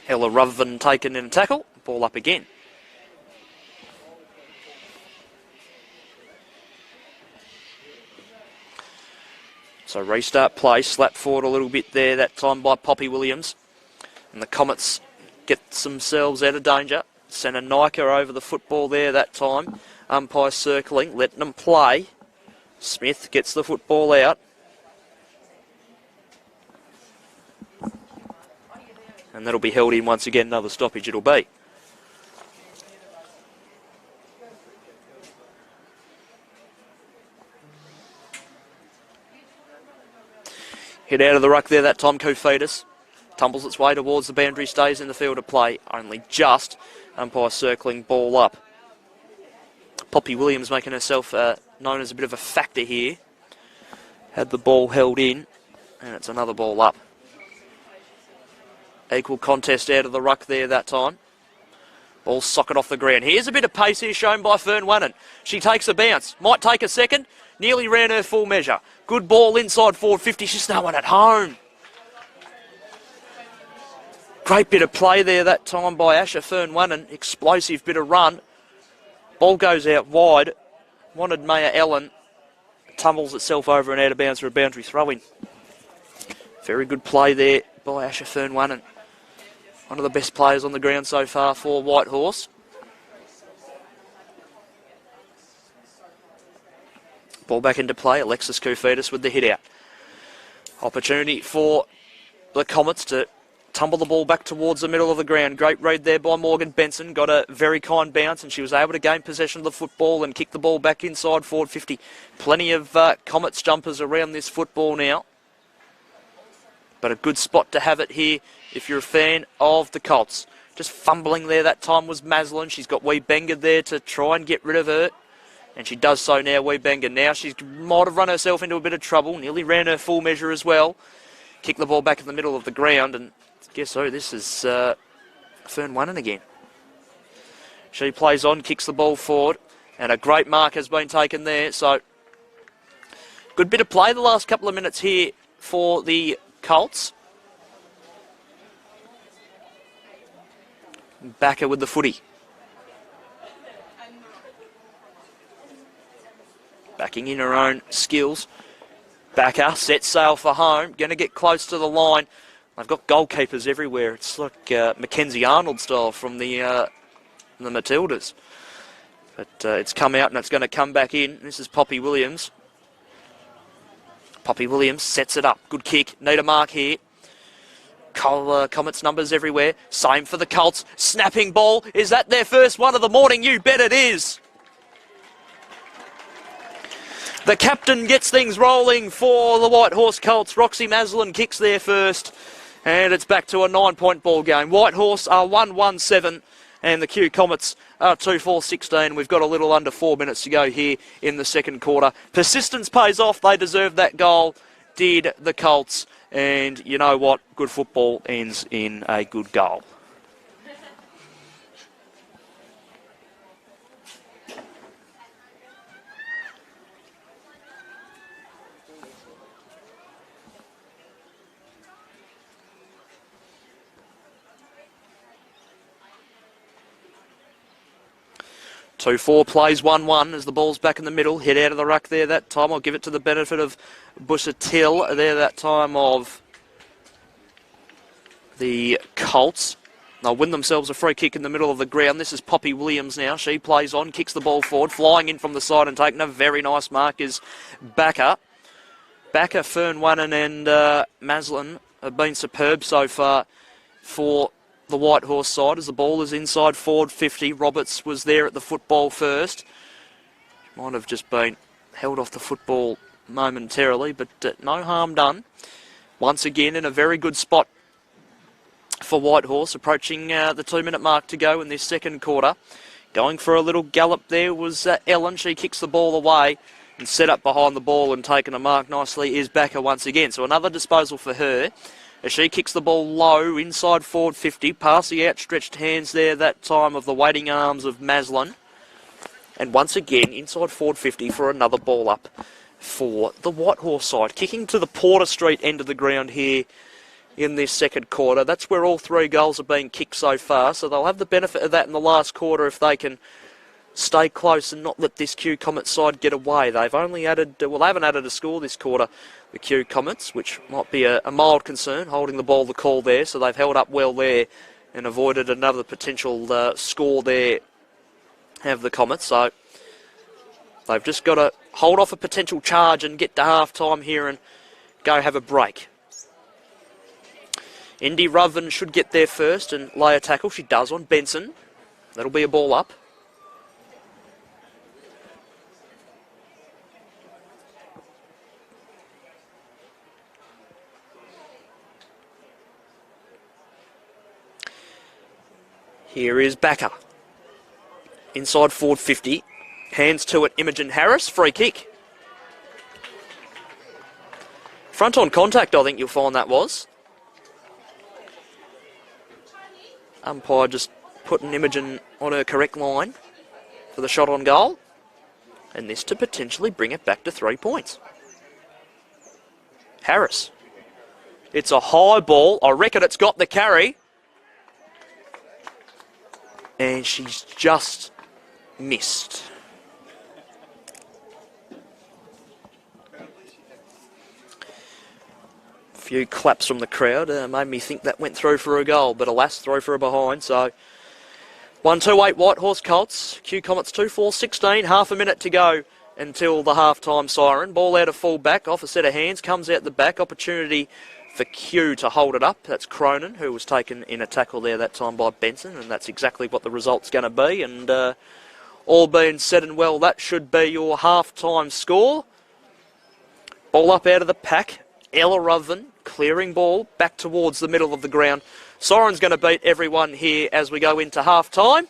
Ella Ruthven taken in a tackle. Ball up again. So restart play, slap forward a little bit there, that time by Poppy Williams. And the Comets get themselves out of danger. Sent a Nika over the football there that time. Umpire circling, letting them play. Smith gets the football out. And that'll be held in once again, another stoppage it'll be. Hit out of the ruck there that time, Kufidis. Tumbles its way towards the boundary, stays in the field of play. Only just. Umpire circling, ball up. Poppy Williams making herself known as a bit of a factor here. Had the ball held in, and it's another ball up. Equal contest out of the ruck there that time. Ball socket off the ground. Here's a bit of pace here shown by Fern Wannon. She takes a bounce. Might take a second. Nearly ran her full measure. Good ball inside forward 50. She's no one at home. Great bit of play there that time by Asher Fern Wannon. Explosive bit of run. Ball goes out wide. Wanted Maya Ellen. Tumbles itself over and out of bounds for a boundary throw-in. Very good play there by Asher Fern Wannon. One of the best players on the ground so far for Whitehorse. Ball back into play. Alexis Kufidis with the hit out. Opportunity for the Comets to tumble the ball back towards the middle of the ground. Great read there by Morgan Benson. Got a very kind bounce and she was able to gain possession of the football and kick the ball back inside forward 50. Plenty of Comets jumpers around this football now. But a good spot to have it here if you're a fan of the Colts. Just fumbling there that time was Maslin. She's got Wee Benga there to try and get rid of her. And she does so now, Wee Benga. Now she might have run herself into a bit of trouble. Nearly ran her full measure as well. Kicked the ball back in the middle of the ground. And guess who? This is Fern Wannon again. She plays on, kicks the ball forward. And a great mark has been taken there. So good bit of play the last couple of minutes here for the Colts. Backer with the footy. Backing in her own skills. Backer sets sail for home. Going to get close to the line. They've got goalkeepers everywhere. It's like Mackenzie Arnold style from the Matildas. But it's come out and it's going to come back in. This is Poppy Williams. Poppy Williams sets it up. Good kick. Need a mark here. Comets numbers everywhere. Same for the Colts. Snapping ball. Is that their first one of the morning? You bet it is. The captain gets things rolling for the Whitehorse Colts. Roxy Maslin kicks there first. And it's back to a 9-point ball game. Whitehorse are 1-1-7. And the Kew Comets are 2-4-16. We've got a little under 4 minutes to go here in the second quarter. Persistence pays off. They deserve that goal. Did the Colts. And you know what? Good football ends in a good goal. Two 4 plays 1-1 as the ball's back in the middle. Hit out of the ruck there that time. I'll give it to the benefit of Bushatil there that time of the Colts. They'll win themselves a free kick in the middle of the ground. This is Poppy Williams now. She plays on, kicks the ball forward, flying in from the side and taking a very nice mark is Backer. Backer, Fern Wannon and Maslin have been superb so far for the Whitehorse side as the ball is inside forward 50. Roberts was there at the football first. Might have just been held off the football momentarily, but no harm done. Once again in a very good spot for Whitehorse, approaching the 2-minute mark to go in this second quarter. Going for a little gallop there was Ellen. She kicks the ball away and set up behind the ball and taken a mark nicely is Backer once again. So another disposal for her. As she kicks the ball low, inside forward 50, past the outstretched hands there that time of the waiting arms of Maslin. And once again, inside forward 50 for another ball up for the Whitehorse side. Kicking to the Porter Street end of the ground here in this second quarter. That's where all 3 goals are being kicked so far, so they'll have the benefit of that in the last quarter if they can stay close and not let this Kew Comets side get away. They've only added, well, they haven't added a score this quarter, the Kew Comets, which might be a mild concern, holding the ball the call there, so they've held up well there and avoided another potential score there, have the Comets. So they've just got to hold off a potential charge and get to half-time here and go have a break. Indy Ruven should get there first and lay a tackle. She does on Benson. That'll be a ball up. Here is Backer. Inside forward 50. Hands to it, Imogen Harris. Free kick. Front on contact, I think you'll find that was. Umpire just putting Imogen on her correct line for the shot on goal. And this to potentially bring it back to 3 points. Harris. It's a high ball. I reckon it's got the carry. And she's just missed. A few claps from the crowd made me think that went through for a goal, but alas, throw for a behind. So 1-2-8 Whitehorse Colts. Kew Comets 2-4-16. Half a minute to go until the half-time siren. Ball out of full back, off a set of hands, comes out the back. Opportunity for Kew to hold it up. That's Cronin, who was taken in a tackle there that time by Benson, and that's exactly what the result's going to be. And all being said and well, that should be your half-time score. Ball up out of the pack. Ella Ruthven, clearing ball back towards the middle of the ground. Soren's going to beat everyone here as we go into half-time.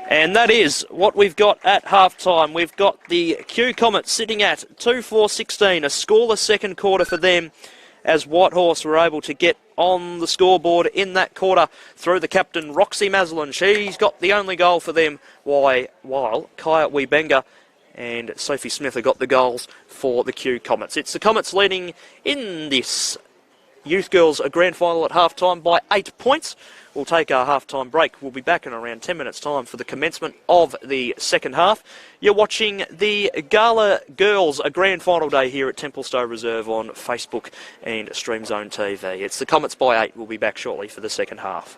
And that is what we've got at half-time. We've got the Kew Comets sitting at 2-4-16, a scoreless second quarter for them, as Whitehorse were able to get on the scoreboard in that quarter through the captain, Roxy Maslin. She's got the only goal for them, while Kaya Webenga and Sophie Smith have got the goals for the Kew Comets. It's the Comets leading in this Youth Girls Grand Final at half-time by 8 points. We'll take our half-time break. We'll be back in around 10 minutes' time for the commencement of the second half. You're watching the Gala Girls, a Grand Final day here at Templestowe Reserve on Facebook and Stream Zone TV. It's the Comets by 8. We'll be back shortly for the second half.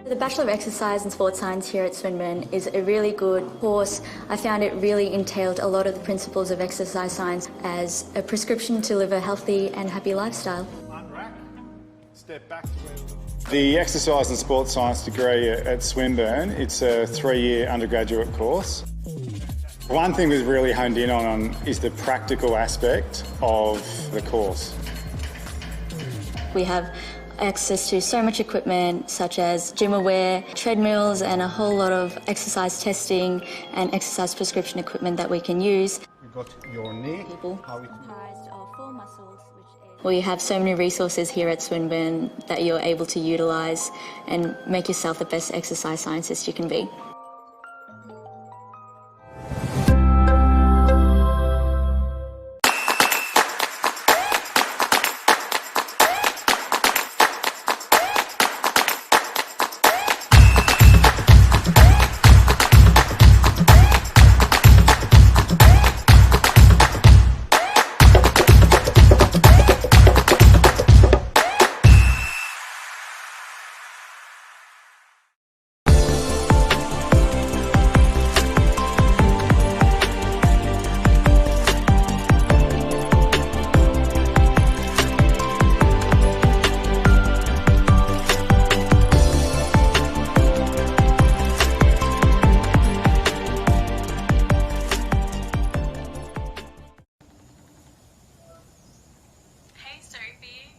The Bachelor of Exercise and Sports Science here at Swinburne is a really good course. I found it really entailed a lot of the principles of exercise science as a prescription to live a healthy and happy lifestyle. The Exercise and Sports Science degree at Swinburne, it's a 3-year undergraduate course. One thing we've really honed in on is the practical aspect of the course. We have access to so much equipment such as gym aware, treadmills and a whole lot of exercise testing and exercise prescription equipment that we can use. You've got your knee. We have so many resources here at Swinburne that you're able to utilise and make yourself the best exercise scientist you can be.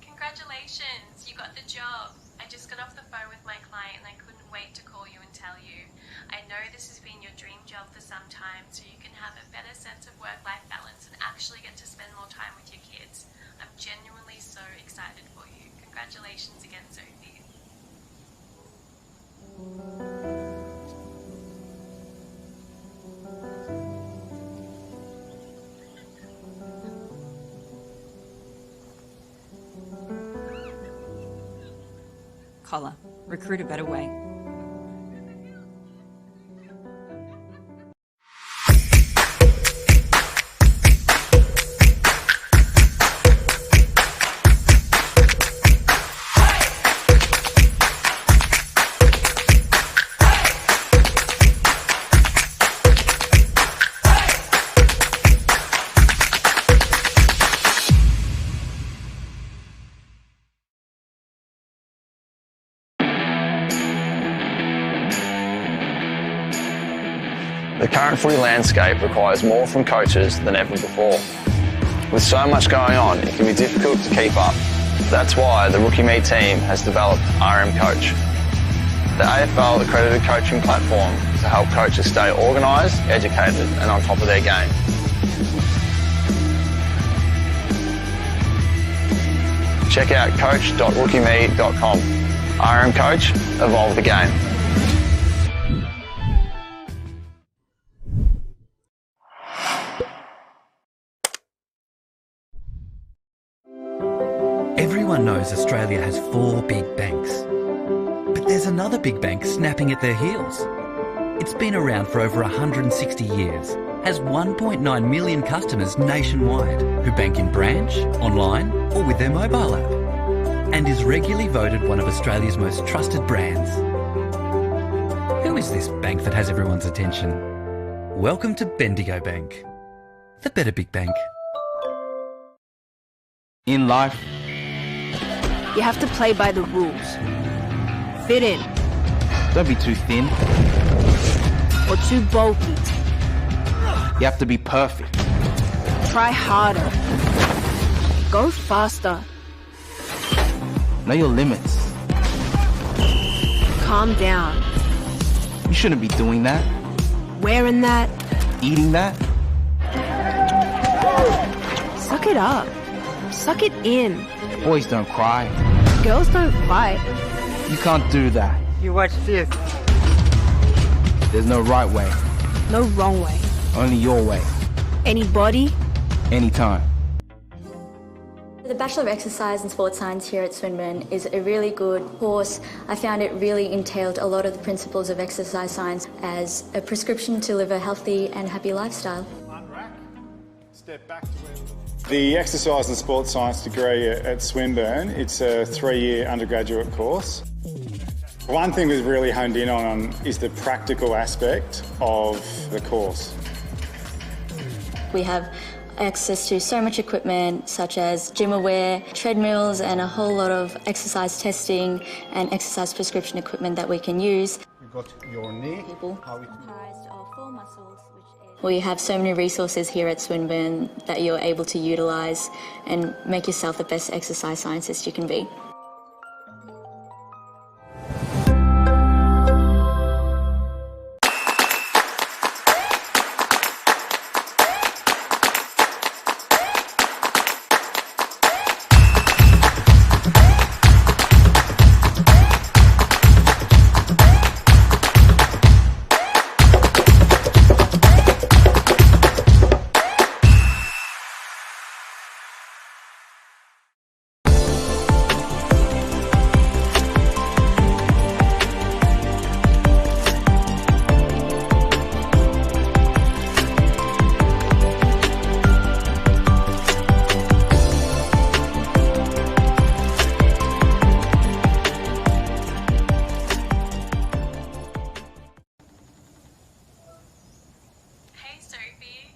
Congratulations, you got the job. I just got off the phone with my client and I couldn't wait to call you and tell you. I know this has been your dream job for some time, so you can have a better sense of work-life balance and actually get to spend more time with your kids. I'm genuinely so excited for you. Congratulations again, Sophie. Collar. Recruit a better way. The current footy landscape requires more from coaches than ever before. With so much going on, it can be difficult to keep up. That's why the Rookie Me team has developed RM Coach, the AFL accredited coaching platform to help coaches stay organised, educated and on top of their game. Check out coach.rookieme.com. RM Coach, evolve the game. Everyone knows Australia has 4 big banks. But there's another big bank snapping at their heels. It's been around for over 160 years, has 1.9 million customers nationwide who bank in branch, online or with their mobile app, and is regularly voted one of Australia's most trusted brands. Who is this bank that has everyone's attention? Welcome to Bendigo Bank, the better big bank. In life, you have to play by the rules. Fit in. don't be too thin. or too bulky. You have to be perfect. Try harder. Go faster. Know your limits. Calm down. You shouldn't be doing that. Wearing that. Eating that. Suck it up. Suck it in. Boys don't cry. Girls don't fight. You can't do that. You watch this. There's no right way. No wrong way. Only your way. Anybody. Anytime. The Bachelor of Exercise and Sports Science here at Swinburne is a really good course. I found it really entailed a lot of the principles of exercise science as a prescription to live a healthy and happy lifestyle. Step back to where the Exercise and Sports Science degree at Swinburne, it's a 3-year undergraduate course. One thing we've really honed in on is the practical aspect of the course. We have access to so much equipment such as gym aware, treadmills and a whole lot of exercise testing and exercise prescription equipment that we can use. You've got your knee. Comprised of 4 muscles. We have so many resources here at Swinburne that you're able to utilise and make yourself the best exercise scientist you can be.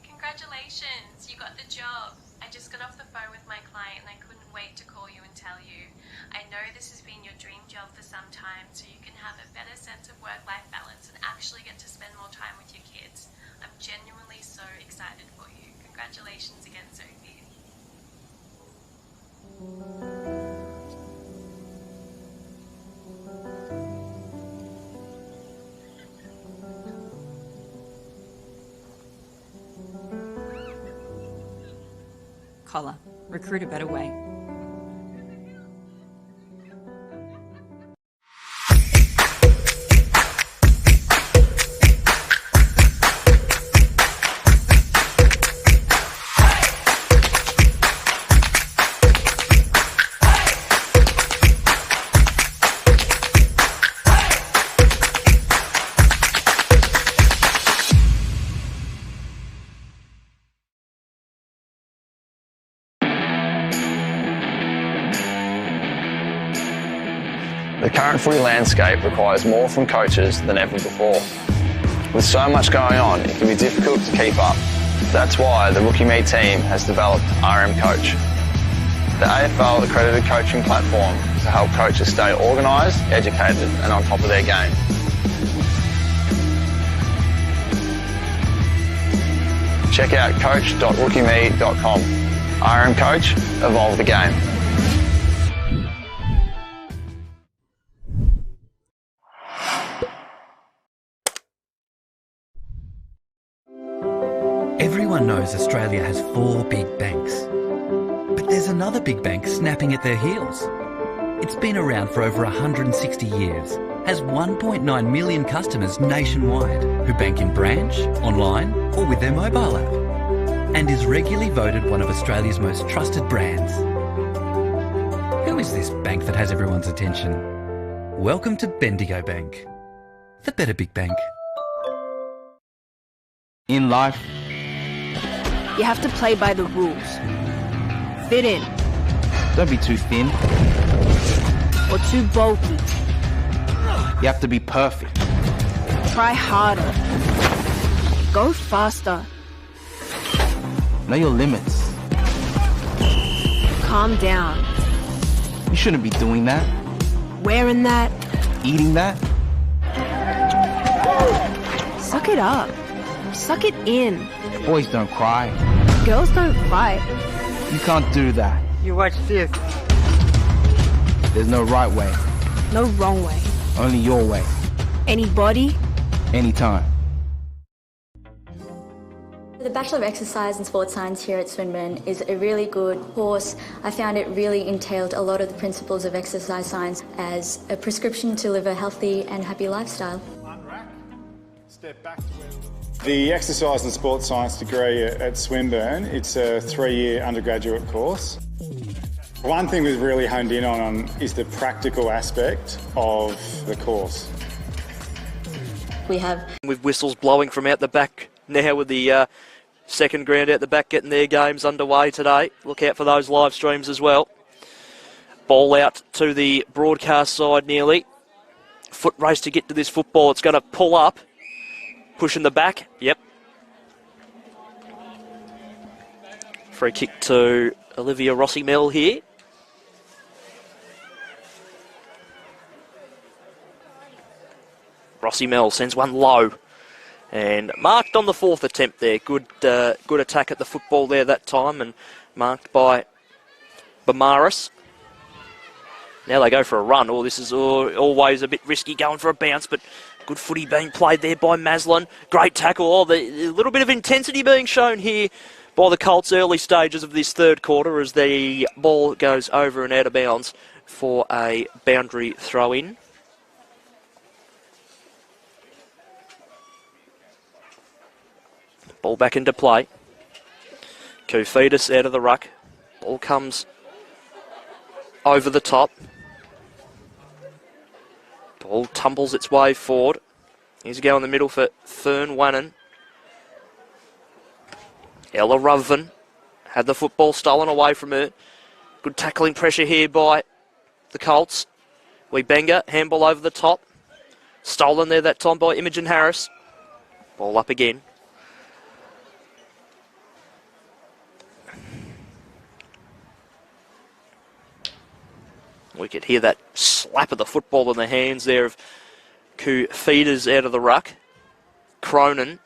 Congratulations, you got the job. I just got off the phone with my client and I couldn't wait to call you and tell you. I know this has been your dream job for some time, so you can have a better sense of work-life balance and actually get to spend more time with your kids. I'm genuinely so excited for you. Congratulations again, Sophie. Collar. Recruit a better way. The current footy landscape requires more from coaches than ever before. With so much going on, it can be difficult to keep up. That's why the Rookie Me team has developed RM Coach, the AFL accredited coaching platform to help coaches stay organised, educated and on top of their game. Check out coach.rookieme.com. RM Coach, evolve the game. Everyone knows Australia has 4 big banks. But there's another big bank snapping at their heels. It's been around for over 160 years, has 1.9 million customers nationwide who bank in branch, online or with their mobile app, and is regularly voted one of Australia's most trusted brands. Who is this bank that has everyone's attention? Welcome to Bendigo Bank, the better big bank. In life, You have to play by the rules. Fit in. don't be too thin. Or too bulky. You have to be perfect. Try harder. Go faster. Know your limits. Calm down. You shouldn't be doing that. Wearing that. Eating that. Suck Suck it up. Suck it in. Boys don't cry. Girls don't fight. You can't do that. You watch this. There's no right way. No wrong way. Only your way. Anybody, Anytime. The Bachelor of Exercise and Sports Science here at Swinburne is a really good course. I found it really entailed a lot of the principles of exercise science as a prescription to live a healthy and happy lifestyle. Step back to where the Exercise and Sports Science degree at Swinburne, it's a 3-year undergraduate course. One thing we've really honed in on is the practical aspect of the course. We have with whistles blowing from out the back now with the second ground out the back getting their games underway today. Look out for those live streams as well. Ball out to the broadcast side nearly. Foot race to get to this football. It's going to pull up. Pushing the back. Yep. Free kick to Olivia Rossi-Mel here. Rossi-Mel sends one low. And marked on the fourth attempt there. Good attack at the football there that time. And marked by Bamaris. Now they go for a run. Oh, this is always a bit risky going for a bounce, but good footy being played there by Maslin. Great tackle. Oh, the little bit of intensity being shown here by the Colts early stages of this third quarter as the ball goes over and out of bounds for a boundary throw-in. Ball back into play. Kufidis out of the ruck. Ball comes over the top. Ball tumbles its way forward. Here's a go in the middle for Fern Wannon. Ella Ruthven had the football stolen away from her. Good tackling pressure here by the Colts. Webenga, handball over the top. Stolen there that time by Imogen Harris. Ball up again. We could hear that slap of the football in the hands there of Kufidis out of the ruck. Cronin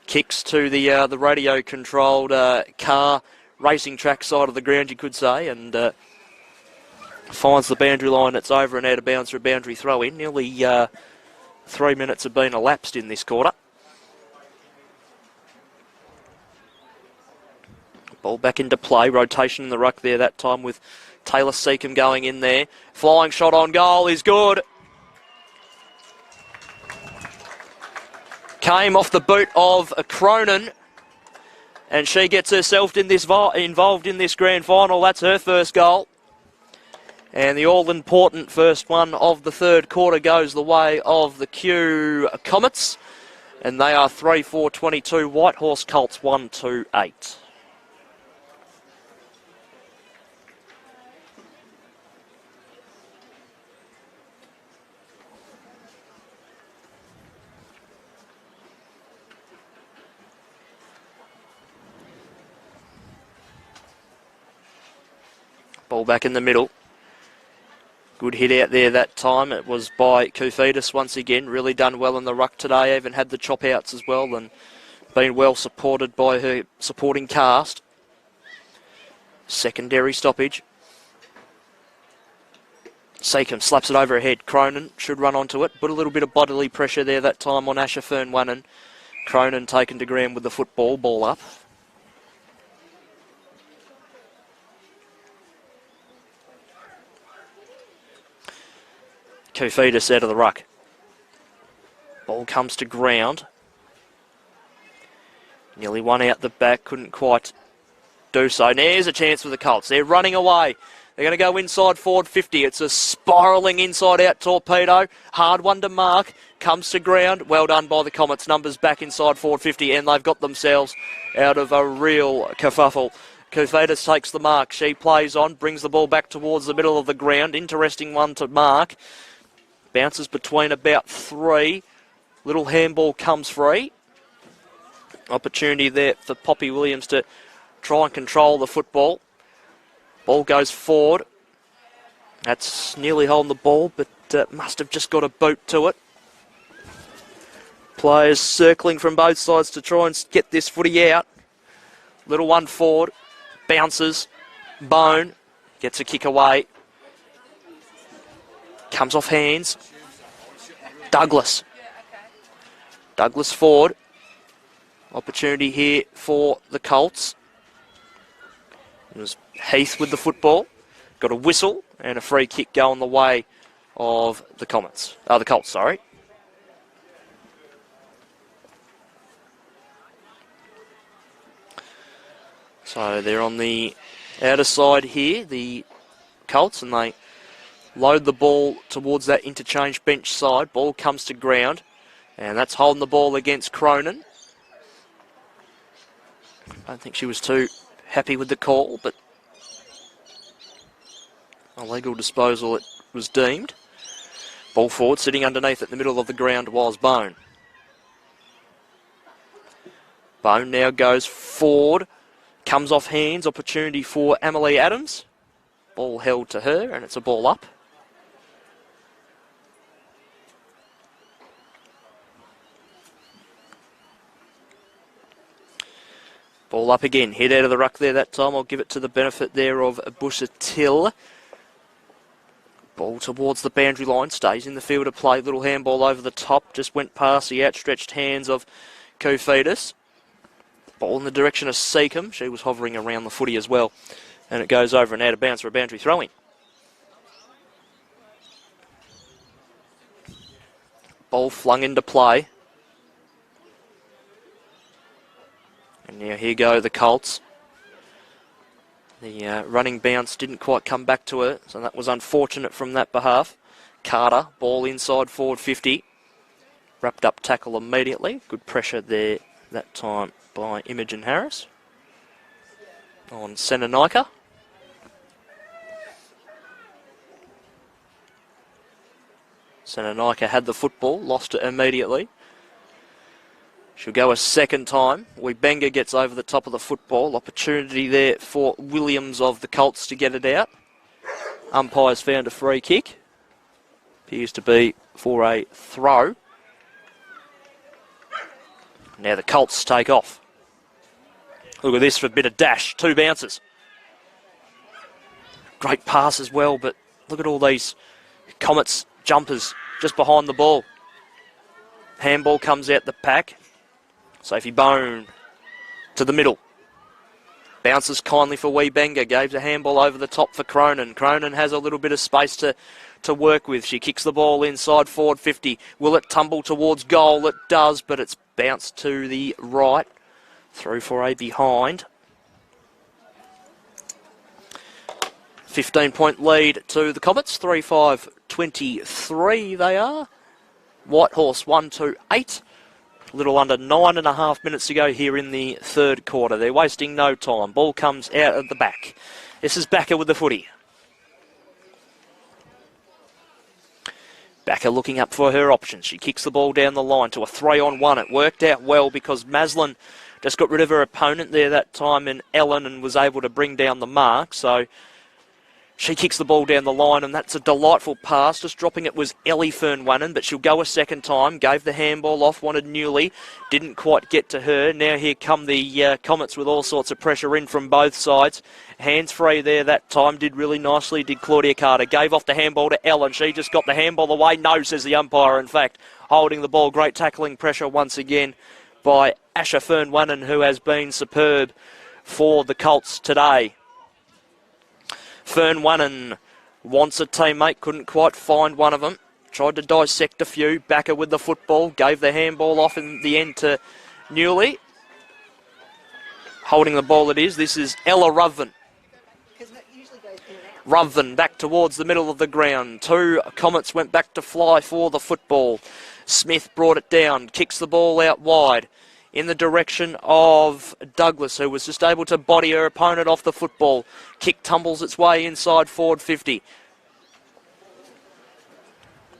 kicks to the radio-controlled car racing track side of the ground, you could say, and finds the boundary line. It's over and out of bounds for a boundary throw-in. Nearly 3 minutes have been elapsed in this quarter. Ball back into play. Rotation in the ruck there that time with Taylor Seacombe going in there. Flying shot on goal is good. Came off the boot of Cronin. And she gets herself involved in this grand final. That's her first goal. And the all-important first one of the third quarter goes the way of the Kew Comets. And they are 3-4-22. Whitehorse Colts 1-2-8. Ball back in the middle. Good hit out there that time. It was by Kufidis once again. Really done well in the ruck today. Even had the chop outs as well and been well supported by her supporting cast. Secondary stoppage. Seacombe slaps it over her head. Cronin should run onto it. Put a little bit of bodily pressure there that time on Asher Fern-Wannon. Cronin taken to ground with the football. Ball up. Kufidis out of the ruck. Ball comes to ground. Nearly one out the back, couldn't quite do so. Now here's a chance for the Colts. They're running away. They're going to go inside forward 50. It's a spiralling inside-out torpedo. Hard one to mark. Comes to ground. Well done by the Comets. Numbers back inside forward 50, and they've got themselves out of a real kerfuffle. Kufidis takes the mark. She plays on, brings the ball back towards the middle of the ground. Interesting one to mark. Bounces between about three. Little handball comes free. Opportunity there for Poppy Williams to try and control the football. Ball goes forward. That's nearly holding the ball, but must have just got a boot to it. Players circling from both sides to try and get this footy out. Little one forward, bounces, Bone, gets a kick away. Comes off hands. Douglas forward. Opportunity here for the Colts. It was Heath with the football. Got a whistle and a free kick going the way of the Comets. The Colts, sorry. So they're on the outer side here, the Colts, and they load the ball towards that interchange bench side. Ball comes to ground, and that's holding the ball against Cronin. I don't think she was too happy with the call, but a legal disposal it was deemed. Ball forward, sitting underneath at the middle of the ground was Bone. Bone now goes forward, comes off hands, opportunity for Emily Adams. Ball held to her, and it's a ball up. Ball up again, head out of the ruck there that time. I'll give it to the benefit there of Bushatil. Ball towards the boundary line, stays in the field of play. Little handball over the top, just went past the outstretched hands of Kofidis. Ball in the direction of Seacombe. She was hovering around the footy as well. And it goes over and out of bounds for a boundary throw-in. Ball flung into play. And now here go the Colts. The running bounce didn't quite come back to her, so that was unfortunate from that behalf. Carter, ball inside forward 50. Wrapped up tackle immediately. Good pressure there that time by Imogen Harris on Senenika. Senenika had the football, lost it immediately. She'll go a second time. Webenga gets over the top of the football. Opportunity there for Williams of the Colts to get it out. Umpires found a free kick. Appears to be for a throw. Now the Colts take off. Look at this for a bit of dash. 2 bounces. Great pass as well, but look at all these Comets jumpers just behind the ball. Handball comes out the pack. Sophie Bone to the middle. Bounces kindly for Webenga. Gave a handball over the top for Cronin. Cronin has a little bit of space to work with. She kicks the ball inside forward 50. Will it tumble towards goal? It does, but it's bounced to the right. Through for a behind. 15-point lead to the Comets. 3-5-23 they are. Whitehorse 1-2-8. A little under 9.5 minutes to go here in the third quarter. They're wasting no time. Ball comes out of the back. This is Backer with the footy. Backer looking up for her options. She kicks the ball down the line to a 3-on-1. It worked out well because Maslin just got rid of her opponent there that time in Ellen and was able to bring down the mark. So she kicks the ball down the line, and that's a delightful pass. Just dropping it was Ellie Fernwannen, but she'll go a second time. Gave the handball off, wanted Newley. Didn't quite get to her. Now here come the Comets with all sorts of pressure in from both sides. Hands free there that time. Did really nicely, did Claudia Carter. Gave off the handball to Ellen. She just got the handball away. No, says the umpire, in fact. Holding the ball. Great tackling pressure once again by Asher Fernwannen, who has been superb for the Colts today. Fernwannen wants a teammate, couldn't quite find one of them. Tried to dissect a few. Backer with the football. Gave the handball off in the end to Newley. Holding the ball it is. This is Ella Ruthven. Ruthven back towards the middle of the ground. 2 Comets went back to fly for the football. Smith brought it down. Kicks the ball out wide in the direction of Douglas, who was just able to body her opponent off the football. Kick tumbles its way inside forward 50.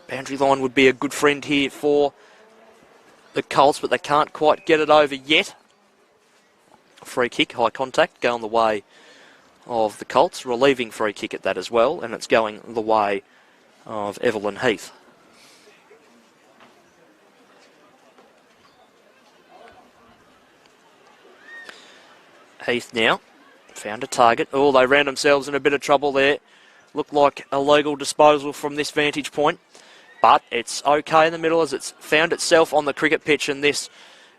Boundary line would be a good friend here for the Colts, but they can't quite get it over yet. Free kick, high contact, going the way of the Colts. Relieving free kick at that as well, and it's going the way of Evelyn Heath. Heath now found a target. Oh, they ran themselves in a bit of trouble there. Looked like a legal disposal from this vantage point. But it's okay in the middle as it's found itself on the cricket pitch, and this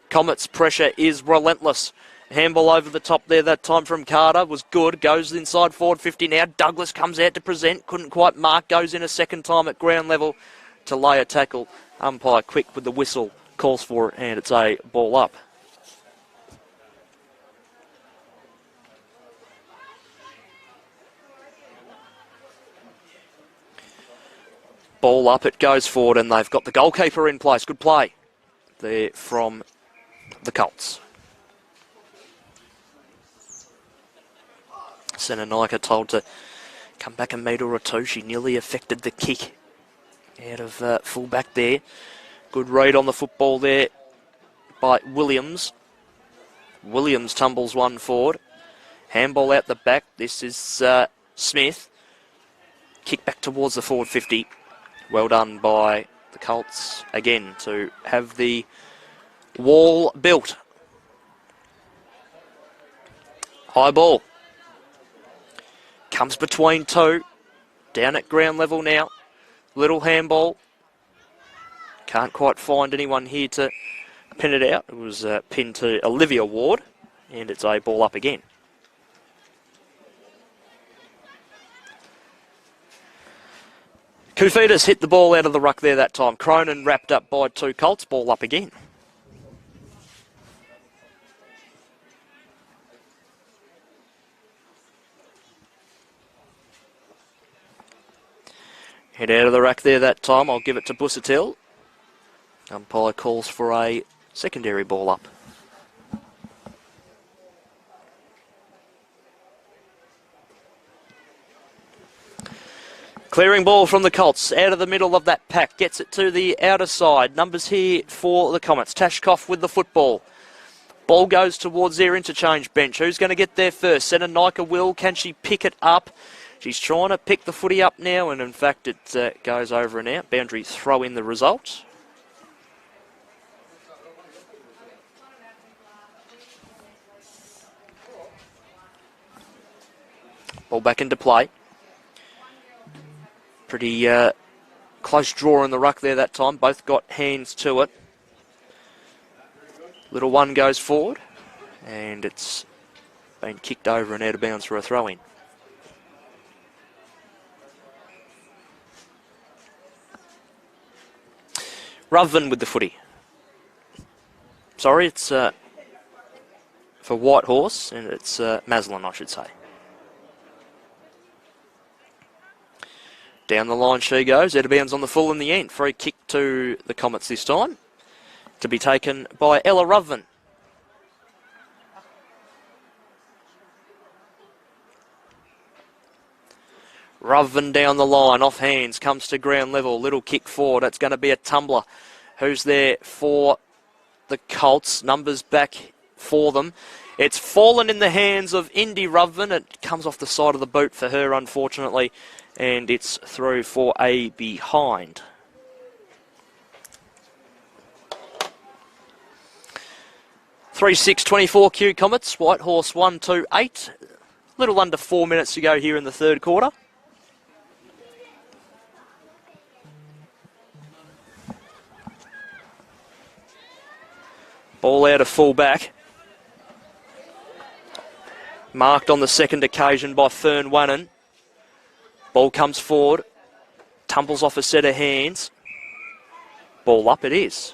Comets pressure is relentless. Handball over the top there that time from Carter was good. Goes inside forward 50 now. Douglas comes out to present. Couldn't quite mark. Goes in a second time at ground level to lay a tackle. Umpire quick with the whistle. Calls for it, and it's a ball up. Ball up, it goes forward, and they've got the goalkeeper in place. Good play there from the Colts. Senenika told to come back a metre or two. She nearly affected the kick out of full-back there. Good read on the football there by Williams. Williams tumbles one forward. Handball out the back. This is Smith. Kick back towards the forward 50. Well done by the Colts again to have the wall built. High ball. Comes between two. Down at ground level now. Little handball. Can't quite find anyone here to pin it out. It was pinned to Olivia Ward, and it's a ball up again. Kufitas hit the ball out of the ruck there that time. Cronin wrapped up by two Colts. Ball up again. Head out of the ruck there that time. I'll give it to Busuttil. Umpire calls for a secondary ball up. Clearing ball from the Colts, out of the middle of that pack, gets it to the outer side. Numbers here for the Comets. Tashkoff with the football. Ball goes towards their interchange bench. Who's going to get there first? Senenika will. Can she pick it up? She's trying to pick the footy up now, and in fact it goes over and out. Boundary throw in the result. Ball back into play. Pretty close draw in the ruck there that time. Both got hands to it. Little one goes forward, and it's been kicked over and out of bounds for a throw-in. Ruthven with the footy. Sorry, it's for Whitehorse, and it's Maslin, I should say. Down the line she goes. Out of bounds on the full in the end. Free kick to the Comets this time. To be taken by Ella Ruthven. Ruthven down the line. Off hands. Comes to ground level. Little kick forward. It's going to be a tumbler. Who's there for the Colts? Numbers back for them. It's fallen in the hands of Indy Ruthven. It comes off the side of the boot for her, unfortunately. And it's through for a behind. (3-6-24) Q Comets. Whitehorse 1-2-8. Little under 4 minutes to go here in the third quarter. Ball out of full back. Marked on the second occasion by Fern Wannon. Ball comes forward, tumbles off a set of hands. Ball up it is.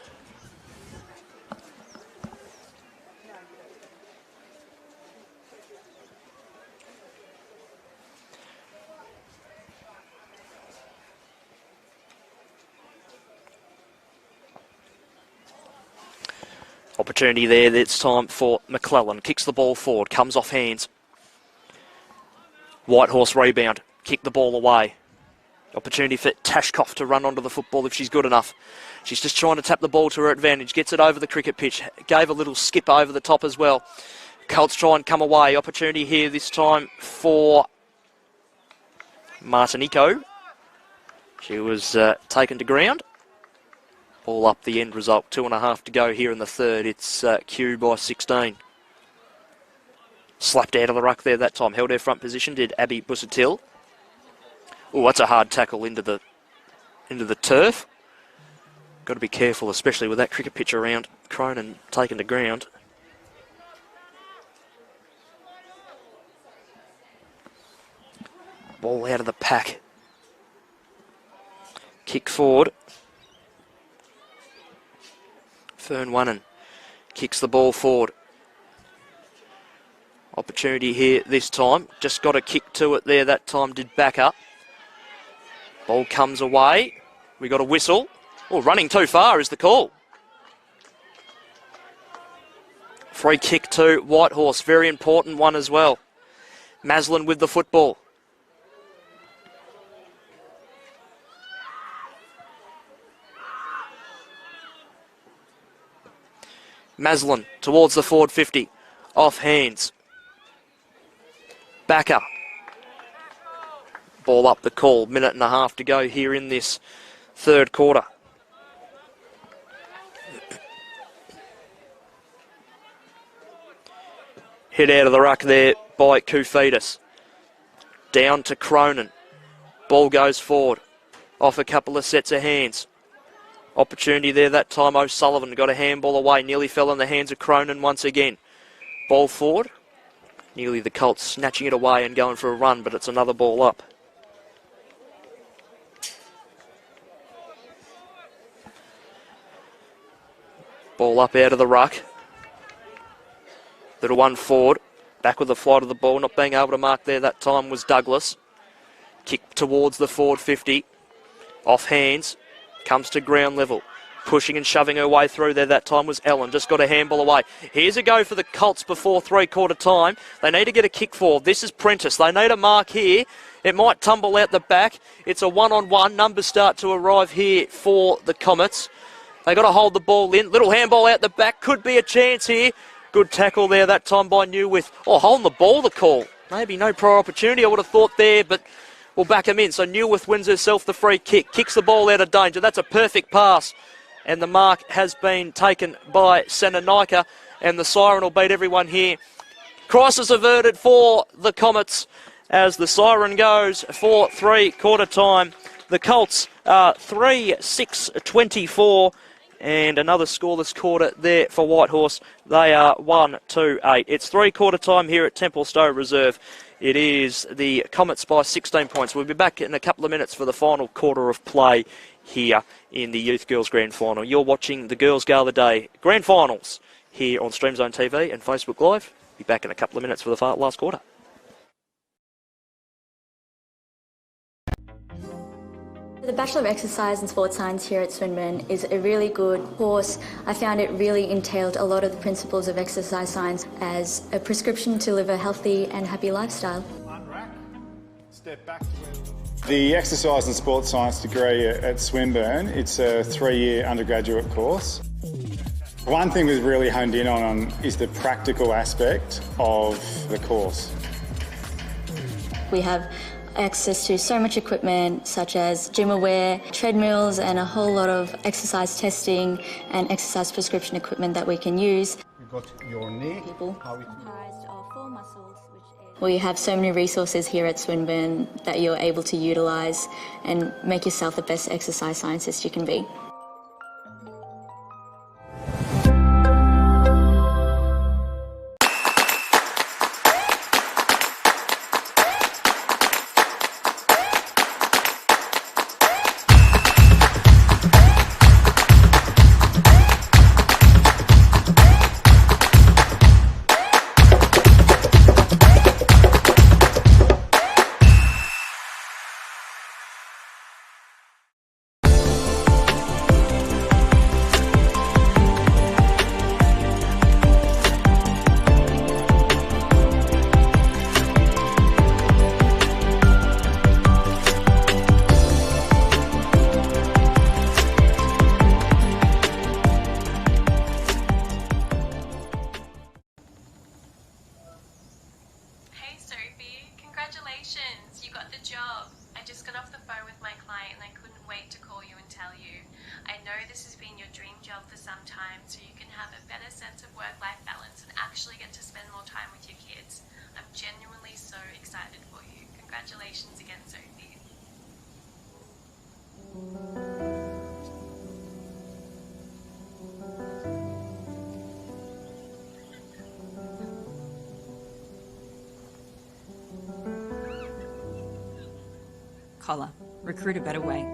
Opportunity there, it's time for McClellan. Kicks the ball forward, comes off hands. Whitehorse rebound. Kick the ball away. Opportunity for Tashkoff to run onto the football if she's good enough. She's just trying to tap the ball to her advantage. Gets it over the cricket pitch. Gave a little skip over the top as well. Colts try and come away. Opportunity here this time for Martinico. She was taken to ground. Ball up the end result. 2.5 to go here in the third. It's Q by 16. Slapped out of the ruck there that time. Held her front position, did Abby Busatil. Oh, that's a hard tackle into the turf. Got to be careful, especially with that cricket pitch around. Cronin taken to ground. Ball out of the pack. Kick forward. Fern Wannon kicks the ball forward. Opportunity here this time. Just got a kick to it there that time, did back up. Ball comes away. We got a whistle. Oh, running too far is the call. Free kick to Whitehorse, very important one as well. Maslin with the football. Maslin towards the forward 50. Off hands. Back up. Ball up the call. Minute and a half to go here in this third quarter. Hit out of the ruck there by Koufidis. Down to Cronin. Ball goes forward. Off a couple of sets of hands. Opportunity there that time. O'Sullivan got a handball away. Nearly fell in the hands of Cronin once again. Ball forward. Nearly the Colts snatching it away and going for a run, but it's another ball up. Ball up out of the ruck. Little one forward. Back with the flight of the ball. Not being able to mark there that time was Douglas. Kick towards the forward 50. Off hands. Comes to ground level. Pushing and shoving her way through there that time was Ellen. Just got a handball away. Here's a go for the Colts before three-quarter time. They need to get a kick forward. This is Prentice. They need a mark here. It might tumble out the back. It's a one-on-one. Numbers start to arrive here for the Comets. They got to hold the ball in. Little handball out the back. Could be a chance here. Good tackle there that time by Newwith. Oh, holding the ball, the call. Maybe no prior opportunity, I would have thought there, but we'll back him in. So Newwith wins herself the free kick. Kicks the ball out of danger. That's a perfect pass. And the mark has been taken by Senanika. And the siren will beat everyone here. Crisis averted for the Comets as the siren goes for three-quarter time. The Colts are 3-6-24. And another scoreless quarter there for Whitehorse. They are 1-2-8. It's three-quarter time here at Templestowe Reserve. It is the Comets by 16 points. We'll be back in a couple of minutes for the final quarter of play here in the Youth Girls Grand Final. You're watching the Girls Gala Day Grand Finals here on Streamzone TV and Facebook Live. Be back in a couple of minutes for the last quarter. The Bachelor of Exercise and Sports Science here at Swinburne is a really good course. I found it really entailed a lot of the principles of exercise science as a prescription to live a healthy and happy lifestyle. Step back. The Exercise and Sports Science degree at Swinburne, it's a 3-year undergraduate course. One thing we've really honed in on is the practical aspect of the course. We have access to so much equipment such as gym aware, treadmills and a whole lot of exercise testing and exercise prescription equipment that we can use. You've got your knee. We have so many resources here at Swinburne that you're able to utilise and make yourself the best exercise scientist you can be. so you can have a better sense of work-life balance and actually get to spend more time with your kids. genuinely so excited for you. Congratulations again, Sophie. Collar, recruit a better way.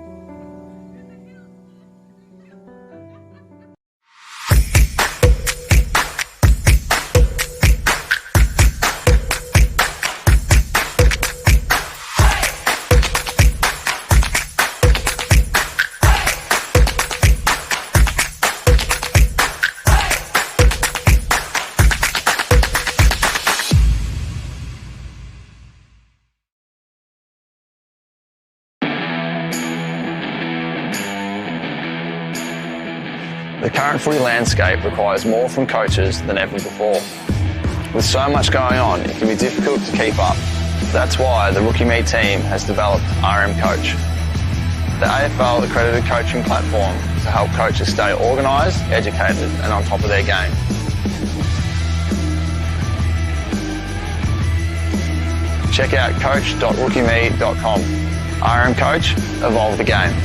The current footy landscape requires more from coaches than ever before. With so much going on, it can be difficult to keep up. That's why the Rookie Me team has developed RM Coach, the AFL accredited coaching platform to help coaches stay organised, educated and on top of their game. Check out coach.rookieme.com. RM Coach, evolve the game.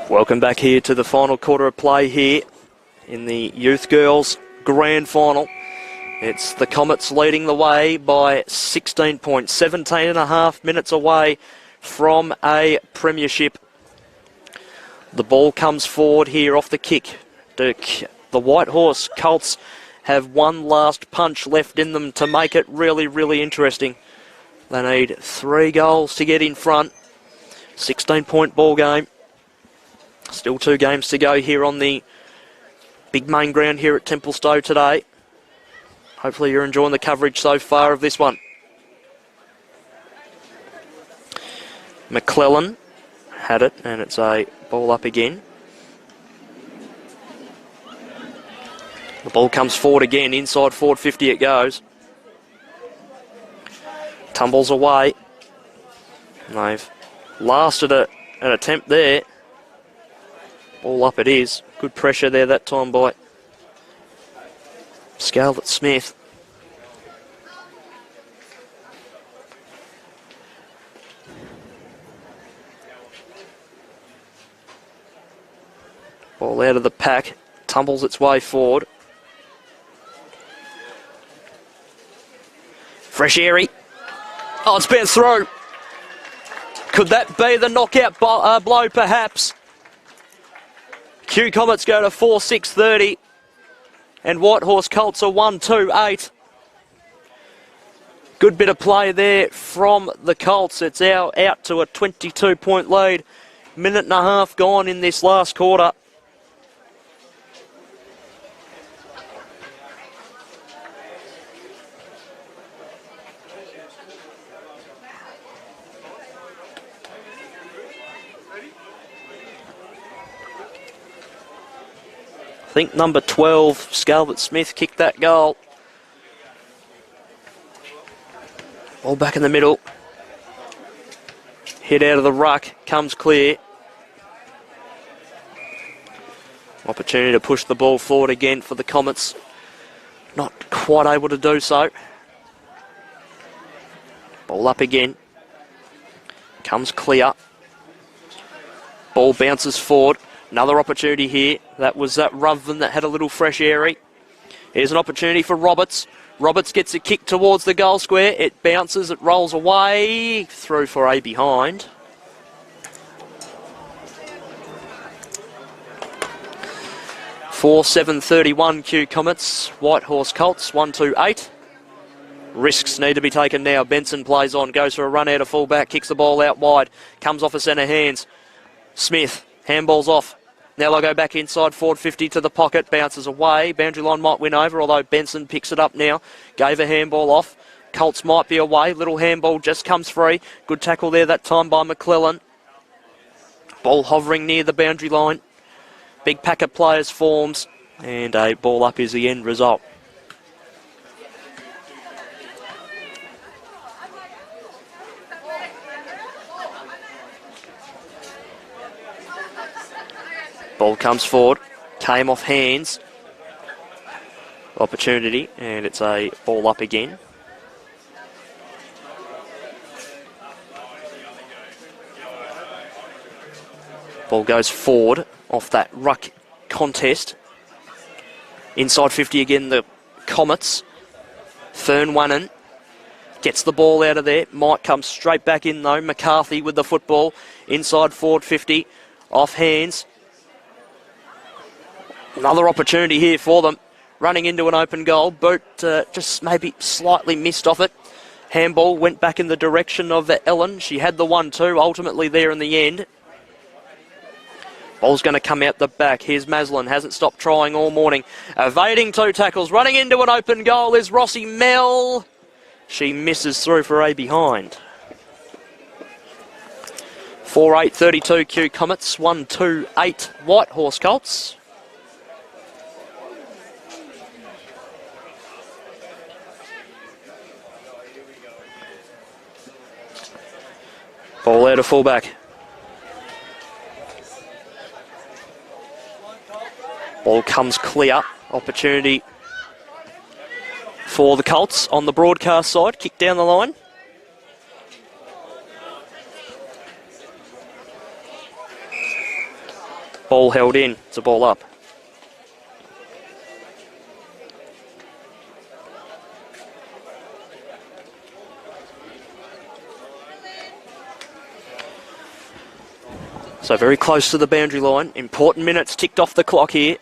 Welcome back here to the final quarter of play here in the Youth Girls Grand Final. It's the Comets leading the way by 16 points, 17 and a half minutes away from a premiership. The ball comes forward here off the kick. The Whitehorse Colts have one last punch left in them to make it really, really interesting. They need 3 goals to get in front. 16-point ball game. Still 2 games to go here on the big main ground here at Templestowe today. Hopefully you're enjoying the coverage so far of this one. McClellan had it, and it's a ball up again. The ball comes forward again, inside forward 50 it goes. Tumbles away. And they've lasted an attempt there. Ball up it is. Good pressure there that time by Scarlett Smith. Ball out of the pack. Tumbles its way forward. Fresh airy. Oh, it's been through. Could that be the knockout blow, perhaps? Q Comets go to 4-6-30. And Whitehorse Colts are 1-2-8. Good bit of play there from the Colts. It's out to a 22-point lead. Minute and a half gone in this last quarter. I think number 12, Scarlett Smith, kicked that goal. Ball back in the middle. Hit out of the ruck, comes clear. Opportunity to push the ball forward again for the Comets. Not quite able to do so. Ball up again. Comes clear. Ball bounces forward. Another opportunity here. That was that Ruthven that had a little fresh airy. Here's an opportunity for Roberts. Roberts gets a kick towards the goal square. It bounces, it rolls away. Through for a behind. For 7:31 Q Comets. Whitehorse Colts 1-2-8. Risks need to be taken now. Benson plays on, goes for a run out of fullback, kicks the ball out wide, comes off a centre hands. Smith, handball's off. Now they'll go back inside, forward 50 to the pocket, bounces away. Boundary line might win over, although Benson picks it up now. Gave a handball off. Colts might be away. Little handball just comes free. Good tackle there that time by McClellan. Ball hovering near the boundary line. Big pack of players forms, and a ball up is the end result. Ball comes forward, came off hands. Opportunity, and it's a ball up again. Ball goes forward off that ruck contest. Inside 50 again, the Comets. Fernwannen gets the ball out of there. Might come straight back in though. McCarthy with the football. Inside forward 50. Off hands. Another opportunity here for them. Running into an open goal. Boot just maybe slightly missed off it. Handball went back in the direction of Ellen. She had the 1-2 ultimately there in the end. Ball's going to come out the back. Here's Maslin. Hasn't stopped trying all morning. Evading two tackles. Running into an open goal is Rossi Mell. She misses through for a behind. 4-8-32 Q Comets. 1-2-8 Whitehorse Colts. Ball out of fullback. Ball comes clear. Opportunity for the Colts on the broadcast side. Kick down the line. Ball held in. It's a ball up. So very close to the boundary line. Important minutes ticked off the clock here.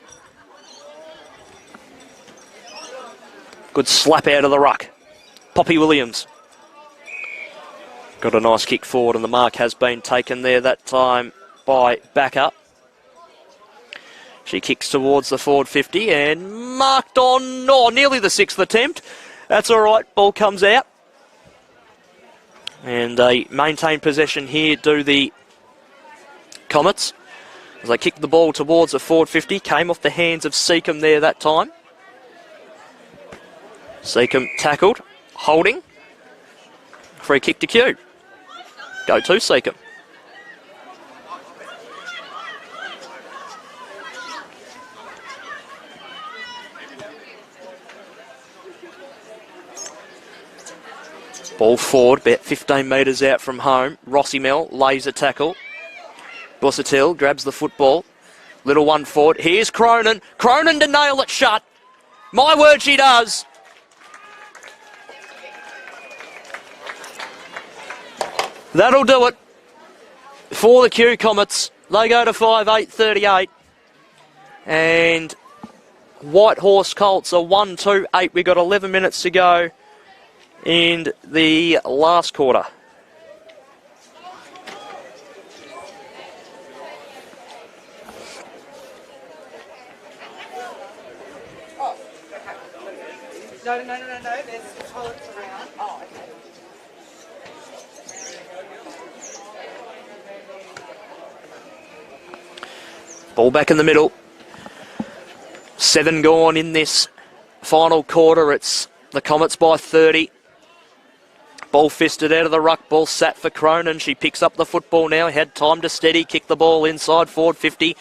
Good slap out of the ruck. Poppy Williams. Got a nice kick forward and the mark has been taken there that time by Backer. She kicks towards the forward 50 and marked on nearly the sixth attempt. That's all right. Ball comes out. And they maintain possession here, do the Comets. As they kick the ball towards the forward 50. Came off the hands of Seacombe there that time. Seacombe tackled, holding. Free kick to Q. Go to Seacombe. Ball forward, about 15 metres out from home. Rossi Mell lays a tackle. Busuttil grabs the football. Little one forward. Here's Cronin. Cronin to nail it shut. My word, she does. That'll do it for the Q Comets. They go to 5-8-38. And Whitehorse Colts are 1-2-8. We've got 11 minutes to go in the last quarter. No, there's toilets around. Oh, okay. Ball back in the middle. 7 gone in this final quarter. It's the Comets by 30. Ball fisted out of the ruck, ball sat for Cronin. She picks up the football now, had time to steady, kick the ball inside, forward 50.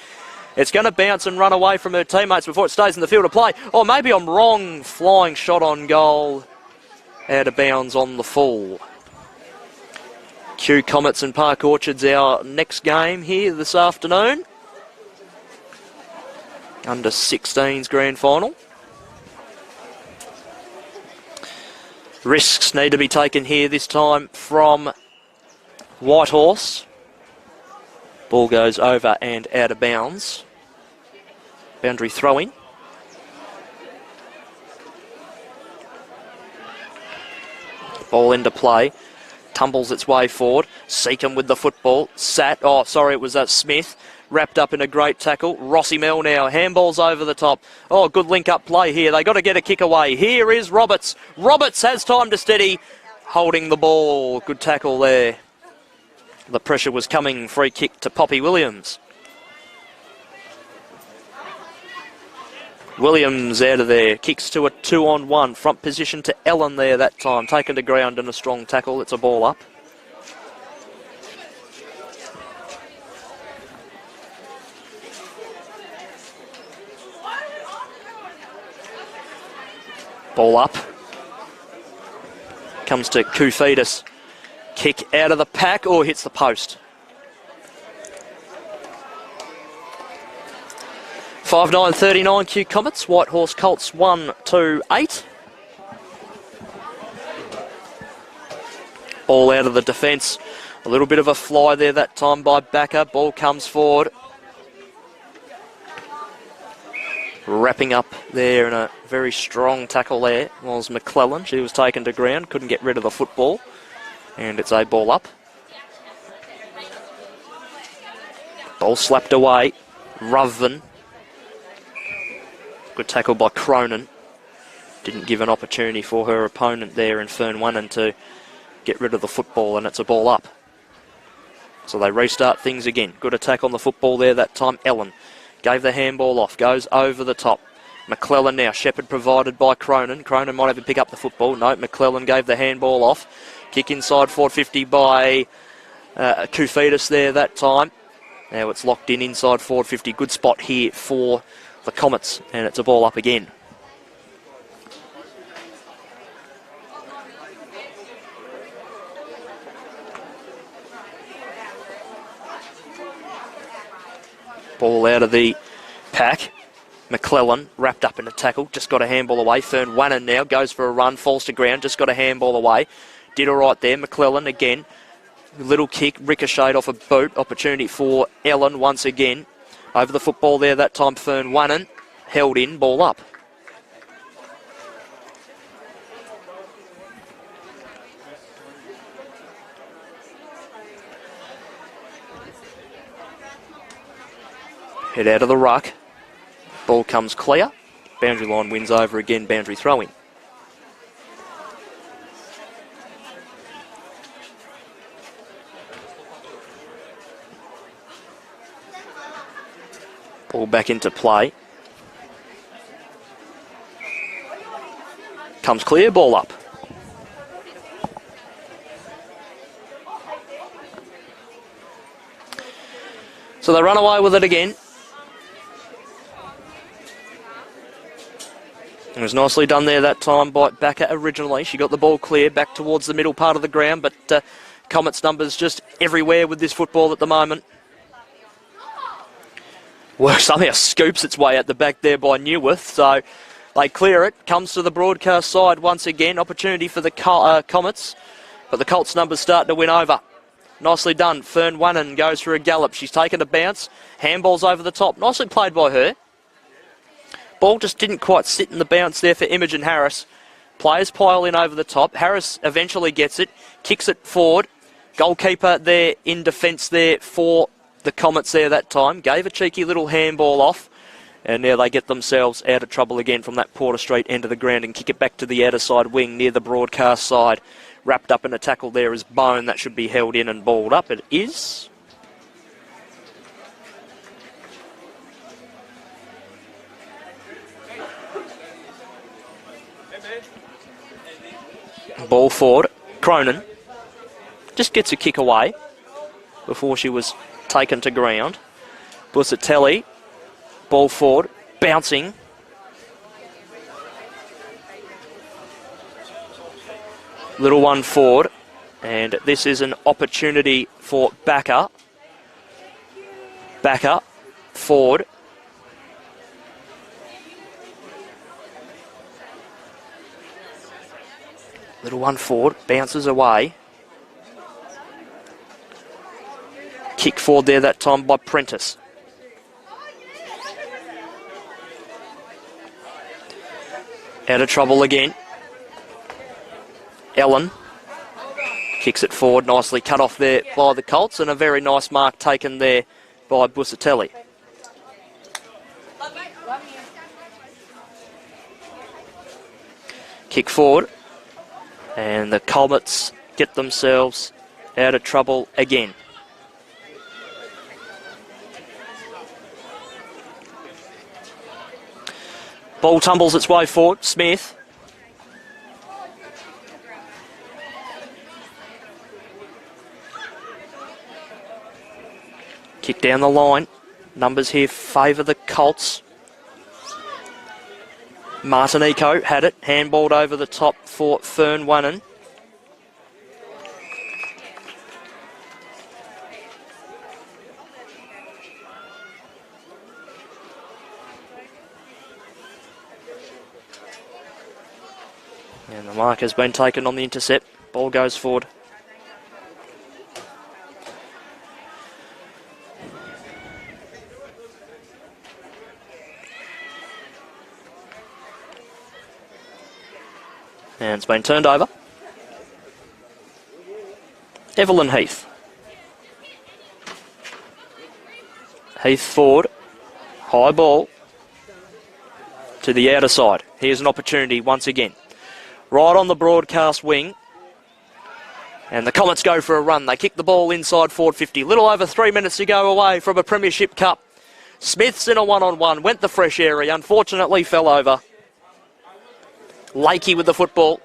It's going to bounce and run away from her teammates before it stays in the field of play. Oh, maybe I'm wrong. Flying shot on goal. Out of bounds on the full. Kew Comets and Park Orchards, our next game here this afternoon. Under 16s grand final. Risks need to be taken here this time from Whitehorse. Ball goes over and out of bounds. Boundary throw-in. Ball into play. Tumbles its way forward. Seacombe with the football. It was Smith. Wrapped up in a great tackle. Rossi Mel now. Handballs over the top. Oh, good link-up play here. They got to get a kick away. Here is Roberts. Roberts has time to steady. Holding the ball. Good tackle there. The pressure was coming. Free kick to Poppy Williams. Williams out of there. Kicks to a 2-on-1. Front position to Ellen there that time. Taken to ground in a strong tackle. It's a ball up. Ball up. Comes to Koufidis. Kick out of the pack or hits the post. 5-9-39 Kew Comets. Whitehorse Colts 1-2-8. Ball out of the defence. A little bit of a fly there that time by Backer. Ball comes forward. Wrapping up there in a very strong tackle there was McClellan. She was taken to ground, couldn't get rid of the football. And it's a ball up. Ball slapped away. Ruthven. Good tackle by Cronin. Didn't give an opportunity for her opponent there in Fern Winnan to get rid of the football, and it's a ball up. So they restart things again. Good attack on the football there that time. Ellen gave the handball off, goes over the top. McClellan now, Shepherd provided by Cronin. Cronin might even pick up the football. No, McClellan gave the handball off. Kick inside, 450 by Koufidis there that time. Now it's locked in inside 450. Good spot here for the Comets, and it's a ball up again. Ball out of the pack. McClellan wrapped up in a tackle, just got a handball away. Fern Winnan now goes for a run, falls to ground, just got a handball away. Did all right there. McClellan again. Little kick, ricocheted off a boot. Opportunity for Ellen once again. Over the football there that time. Fern Winnan held in, ball up. Head out of the ruck. Ball comes clear. Boundary line wins over again. Boundary throw-in. Ball back into play. Comes clear. Ball up. So they run away with it again. It was nicely done there that time by Backer originally. She got the ball clear back towards the middle part of the ground, but Comets numbers just everywhere with this football at the moment. Well, somehow scoops its way at the back there by Newworth, so they clear it. Comes to the broadcast side once again. Opportunity for the Comets, but the Colts numbers start to win over. Nicely done. Fern Winnan goes for a gallop. She's taken a bounce. Handballs over the top. Nicely played by her. Ball just didn't quite sit in the bounce there for Imogen Harris. Players pile in over the top. Harris eventually gets it, kicks it forward. Goalkeeper there in defence there for the Comets there that time. Gave a cheeky little handball off. And now they get themselves out of trouble again from that Porter Street end of the ground and kick it back to the outer side wing near the broadcast side. Wrapped up in a tackle there is Bone. That should be held in and balled up. It is. Ball forward. Cronin just gets a kick away before she was taken to ground. Busatelli, ball forward, bouncing. Little one forward, and this is an opportunity for Backer. Backer, forward. Little one forward, bounces away. Kick forward there that time by Prentice. Out of trouble again. Ellen kicks it forward, nicely cut off there by the Colts, and a very nice mark taken there by Busatelli. Kick forward, and the Comets get themselves out of trouble again. Ball tumbles its way forward. Smith. Kick down the line. Numbers here favour the Colts. Martinico had it. Handballed over the top for Fern Wannon. And the mark has been taken on the intercept. Ball goes forward. And it's been turned over. Evelyn Heath. Heath forward. High ball to the outer side. Here's an opportunity once again. Right on the broadcast wing. And the Comets go for a run. They kick the ball inside forward 50. Little over 3 minutes to go away from a Premiership Cup. Smith's in a one-on-one. Went the fresh area. Unfortunately fell over. Lakey with the football.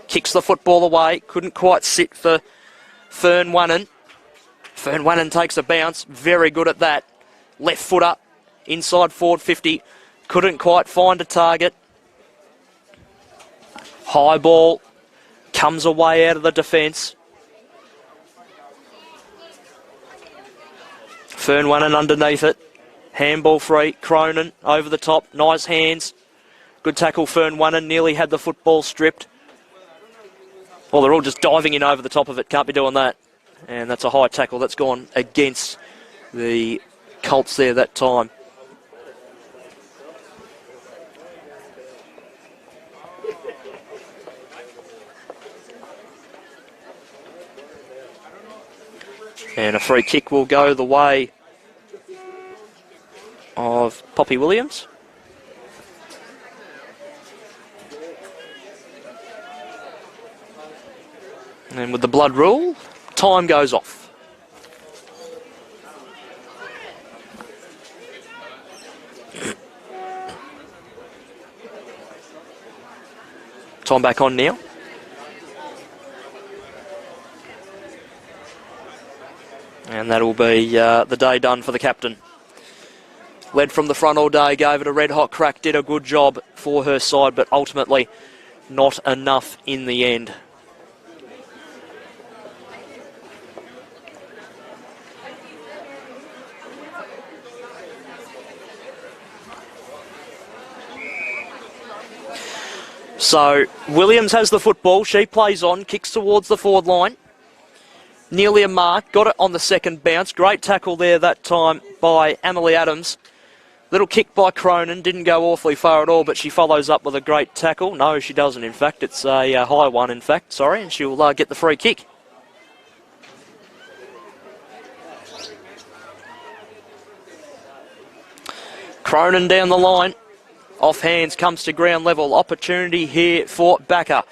Kicks the football away. Couldn't quite sit for Fern Wannon. Fern Wannon takes a bounce. Very good at that. Left foot up. Inside forward 50. Couldn't quite find a target. High ball. Comes away out of the defence. Fern Wannon underneath it. Handball free. Cronin over the top. Nice hands. Good tackle, Fern Wannon. Nearly had the football stripped. Well, they're all just diving in over the top of it. Can't be doing that. And that's a high tackle that's gone against the Colts there that time. And a free kick will go the way of Poppy Williams. And with the blood rule, time goes off. Time back on now. And that'll be the day done for the captain. Led from the front all day, gave it a red-hot crack, did a good job for her side, but ultimately not enough in the end. So, Williams has the football, she plays on, kicks towards the forward line. Nearly a mark, got it on the second bounce. Great tackle there that time by Emily Adams. Little kick by Cronin, didn't go awfully far at all, but she follows up with a great tackle. No, she doesn't, in fact. It's a high one, in fact, sorry, and she'll get the free kick. Cronin down the line. Off hands, comes to ground level. Opportunity here for Backer.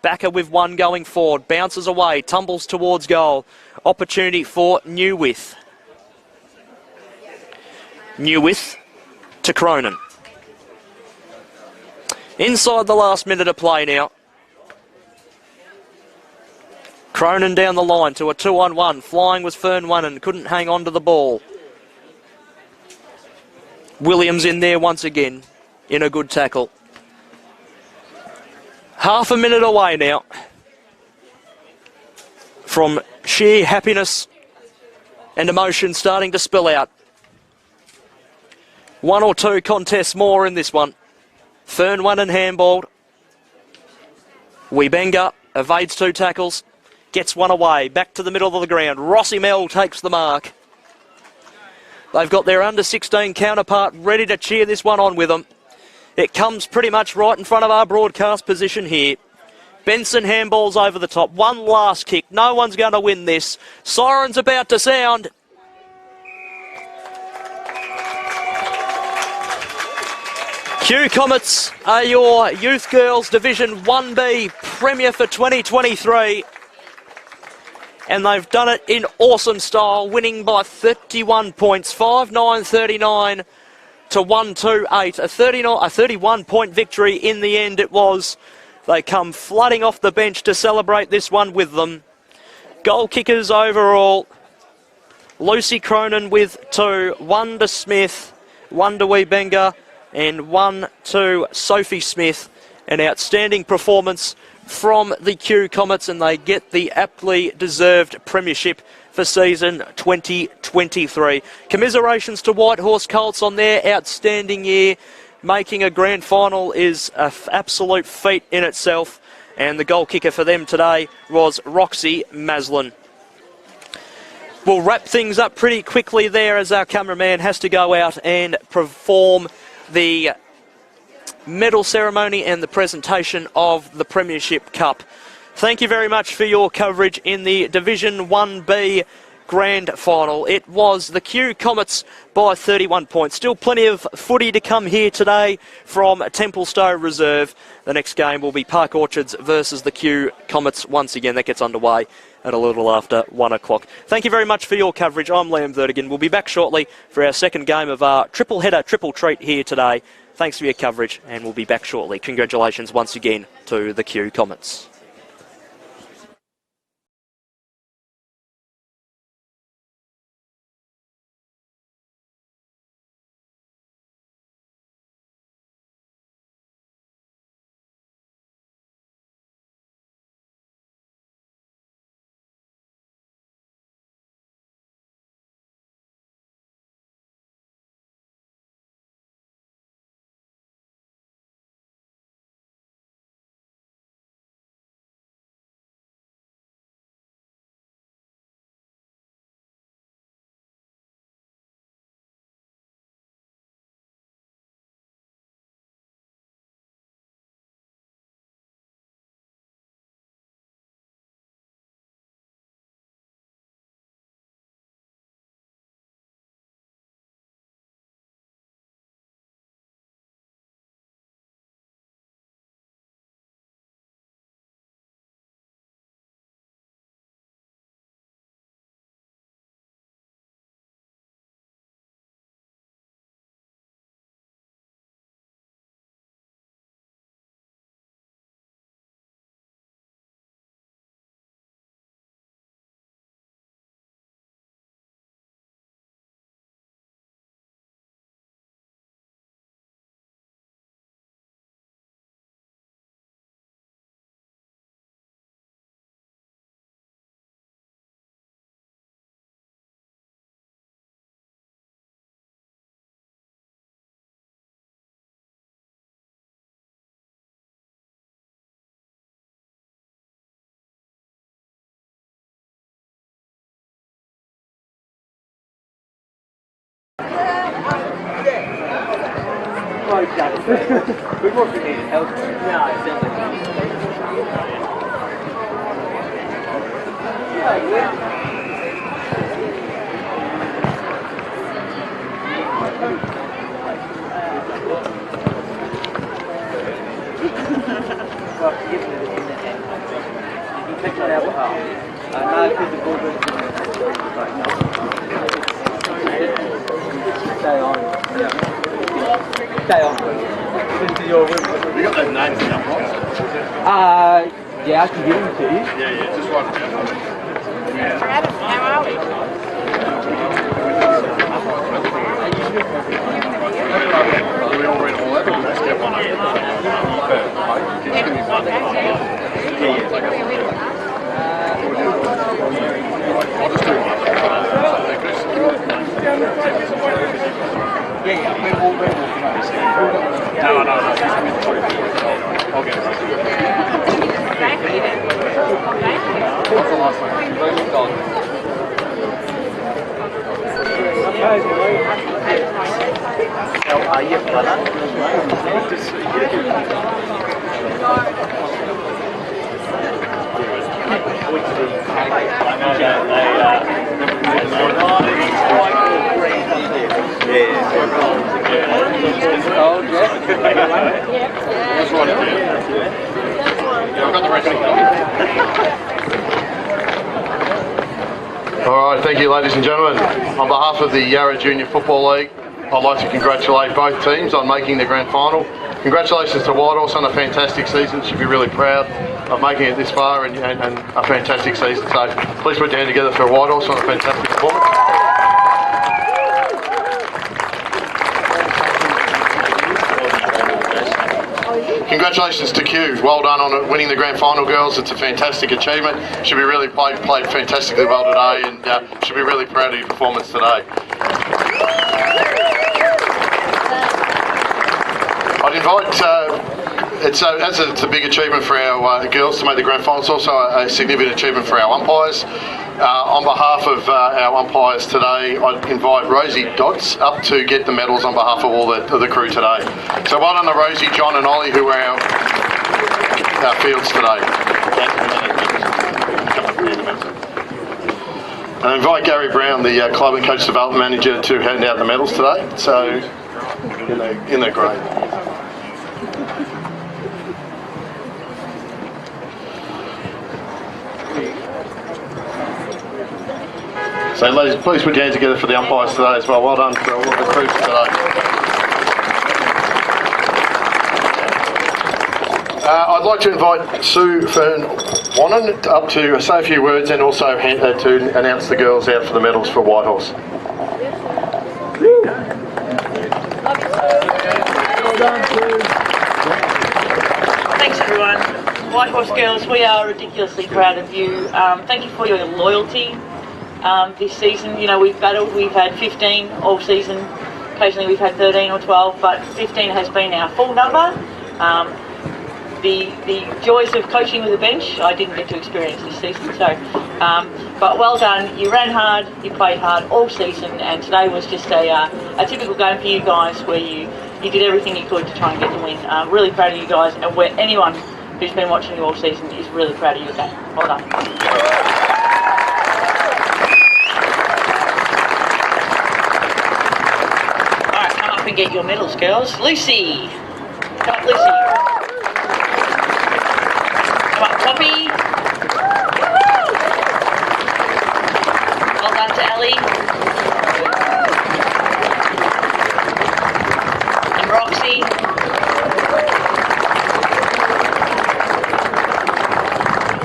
Backer with one going forward. Bounces away, tumbles towards goal. Opportunity for Newwith. Newwith to Cronin. Inside the last minute of play now. Cronin down the line to a 2-on-1. Flying was Fern Winnan, couldn't hang on to the ball. Williams in there once again in a good tackle. Half a minute away now from sheer happiness and emotion starting to spill out. One or two contests more in this one. Fern Winnan handballed. Webenga evades 2 tackles, gets one away, back to the middle of the ground. Rossi Mel takes the mark. They've got their under-16 counterpart ready to cheer this one on with them. It comes pretty much right in front of our broadcast position here. Benson handballs over the top. One last kick. No one's going to win this. Siren's about to sound. Kew Comets are your Youth Girls Division 1B Premier for 2023. And they've done it in awesome style, winning by 31 points, 5-9-39 to 1-2-8. A 31-point victory in the end it was. They come flooding off the bench to celebrate this one with them. Goal kickers overall, Lucy Cronin with 2, 1 to Smith, 1 to Webenga, and 1 to Sophie Smith. An outstanding performance from the Kew Comets, and they get the aptly deserved premiership for season 2023. Commiserations to Whitehorse Colts on their outstanding year. Making a grand final is an absolute feat in itself, and the goal kicker for them today was Roxy Maslin. We'll wrap things up pretty quickly there as our cameraman has to go out and perform the medal ceremony and the presentation of the Premiership Cup. Thank you very much for your coverage in the Division 1B Grand Final. It was the Kew Comets by 31 points. Still plenty of footy to come here today from Templestowe Reserve. The next game will be Park Orchards versus the Kew Comets once again. That gets underway at a little after 1 o'clock. Thank you very much for your coverage. I'm Liam Vertigan. We'll be back shortly for our second game of our triple header, triple treat here today. Thanks for your coverage, and we'll be back shortly. Congratulations once again to the Kew Comets. We must need help. Stay on. Stay on. Into your room. We got those names in our Yeah, I can give them to you. Yeah, just write it down. Adam, how are we? Do we all read all that? Or just get one over? I'll just do one. No. I'll get it. What's the last one? I've got the rest of it. Alright, thank you ladies and gentlemen. On behalf of the Yarra Junior Football League, I'd like to congratulate both teams on making the grand final. Congratulations to Whitehorse on a fantastic season. Should be really proud of making it this far and a fantastic season. So please put your hand together for Whitehorse on a fantastic performance. Congratulations to Q. Well done on winning the grand final, girls. It's a fantastic achievement. Should be really played fantastically well today, and should be really proud of your performance today. I'd invite. It's a big achievement for our girls to make the grand final. It's also a significant achievement for our umpires. On behalf of our umpires today, I'd invite Rosie Dodds up to get the medals on behalf of all the crew today. So well done to Rosie, John and Ollie, who are our fields today. And I invite Gary Brown, the Club and Coach Development Manager, to hand out the medals today. So in the grade. So ladies, please put your hands together for the umpires today as well. Well done for all of the crews today. I'd like to invite Sue Fern-Wannon up to say a few words and also to announce the girls out for the medals for Whitehorse. Thanks everyone. Whitehorse girls, we are ridiculously proud of you. Thank you for your loyalty. This season, you know, we've battled, we've had 15 all season, occasionally we've had 13 or 12, but 15 has been our full number. The joys of coaching with a bench, I didn't get to experience this season, so, but well done, you ran hard, you played hard all season, and today was just a typical game for you guys where you did everything you could to try and get the win. Really proud of you guys, and where anyone who's been watching you all season is really proud of you again. Well done. And get your medals, girls. Lucy! Come up, Lucy. Come up, Poppy. Well done to Ellie. And Roxy.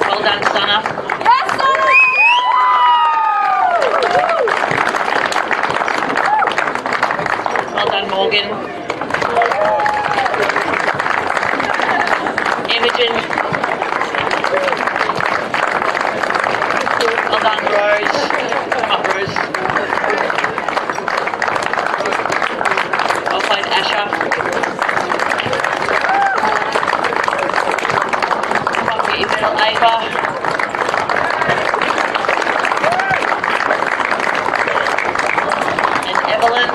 Well done, Sana. Yes, Sana! Well done, Morgan. Imogen. Well done, Rose. Come up, Rose. Well played, Asha. Come up, get your medal, Ava. And Evelyn.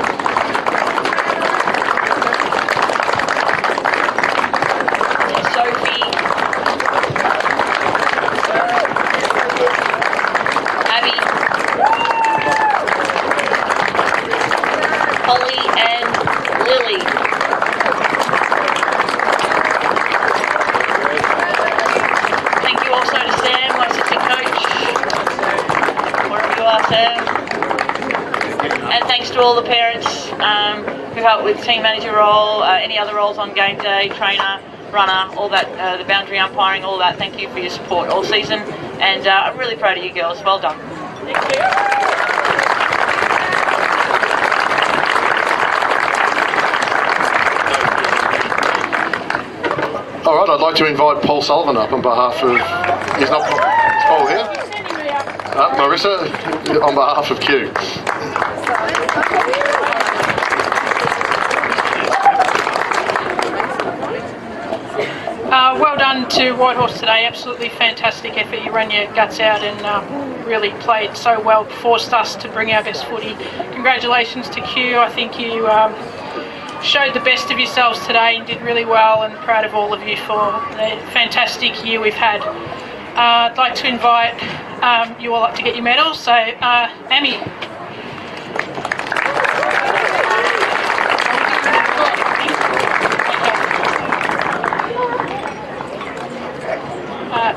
And thanks to all the parents who helped with team manager role, any other roles on game day, trainer, runner, all that, the boundary umpiring, all that. Thank you for your support all season, and I'm really proud of you girls. Well done. Thank you. All right, I'd like to invite Paul Sullivan up on behalf of... He's not... Is Paul here? Marissa, on behalf of Q. Well done to Whitehorse today. Absolutely fantastic effort. You ran your guts out and really played so well, forced us to bring our best footy. Congratulations to Q. I think you showed the best of yourselves today and did really well, and proud of all of you for the fantastic year we've had. I'd like to invite you all up to get your medals. So, Amy.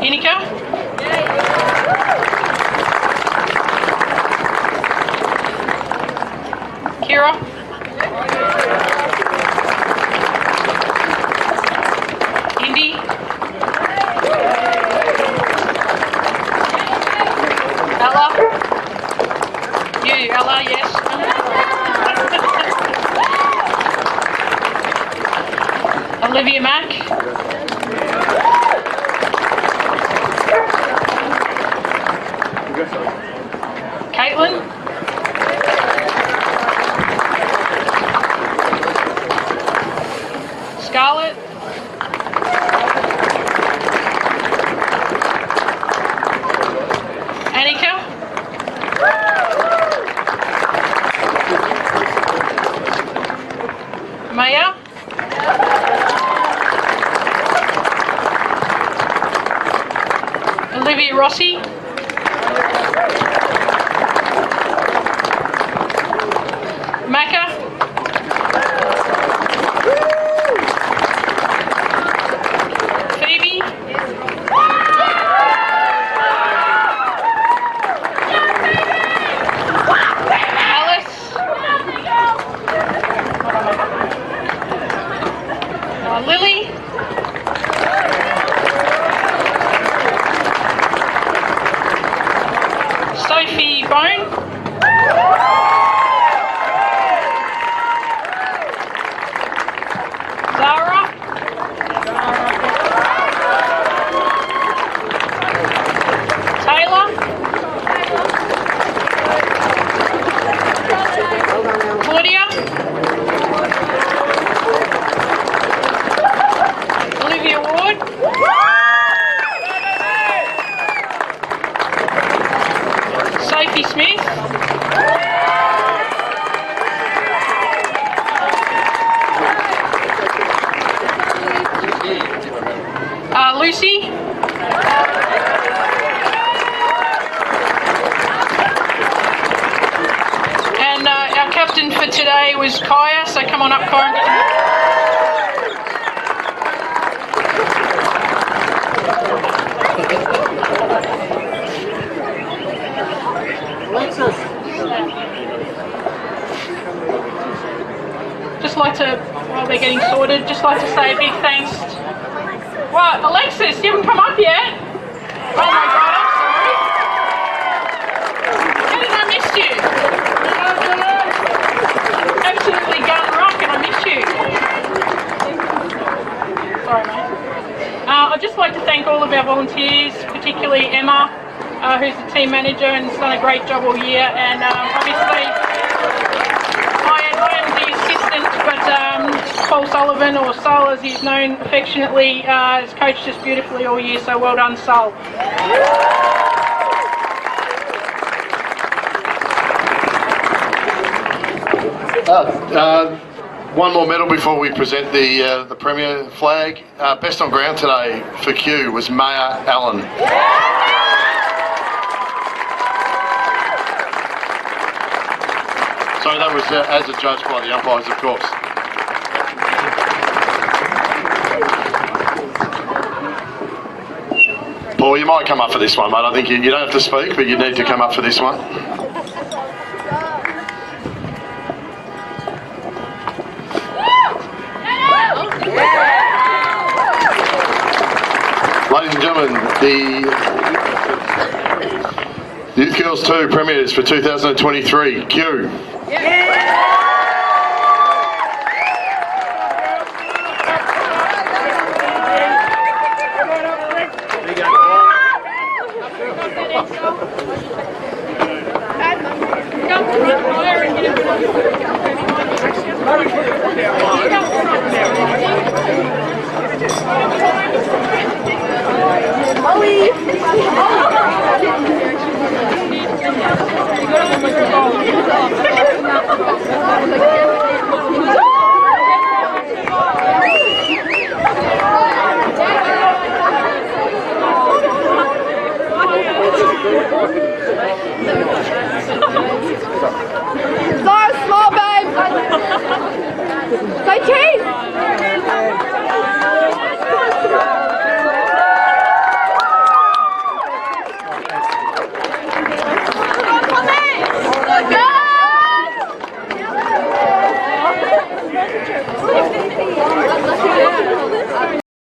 Inika. Kira. Indy. Ella. You, Ella, yes. Olivia Mack. Caitlin. Scarlett. Annika. Maya. Olivia Rossi. Macca. Phoebe. Alice. Lily. Sophie Bone. Zara. Taylor. Claudia. Olivia Ward. Sophie Smith. Lucy. And our captain for today was Kaya, so come on up, Kaya. Just like to, while they're getting sorted, just like to say a big thanks. What, Alexis, you haven't come up yet? Oh my God, I'm sorry. How did I miss you? Absolutely gun rock and I missed you. Sorry, mate. I'd just like to thank all of our volunteers, particularly Emma, who's the team manager and has done a great job all year, and obviously I am the assistant, but Paul Sullivan, or Sul as he's known affectionately, has coached us beautifully all year, so well done, Sul. One more medal before we present the Premier flag. Best on ground today for Q was Maya Allen. So that was as adjudged by the umpires, of course. Paul, you might come up for this one, mate. I think you don't have to speak, but you need to come up for this one. gentlemen, the Youth Girls 2 Premiers for 2023. Q. Ollie!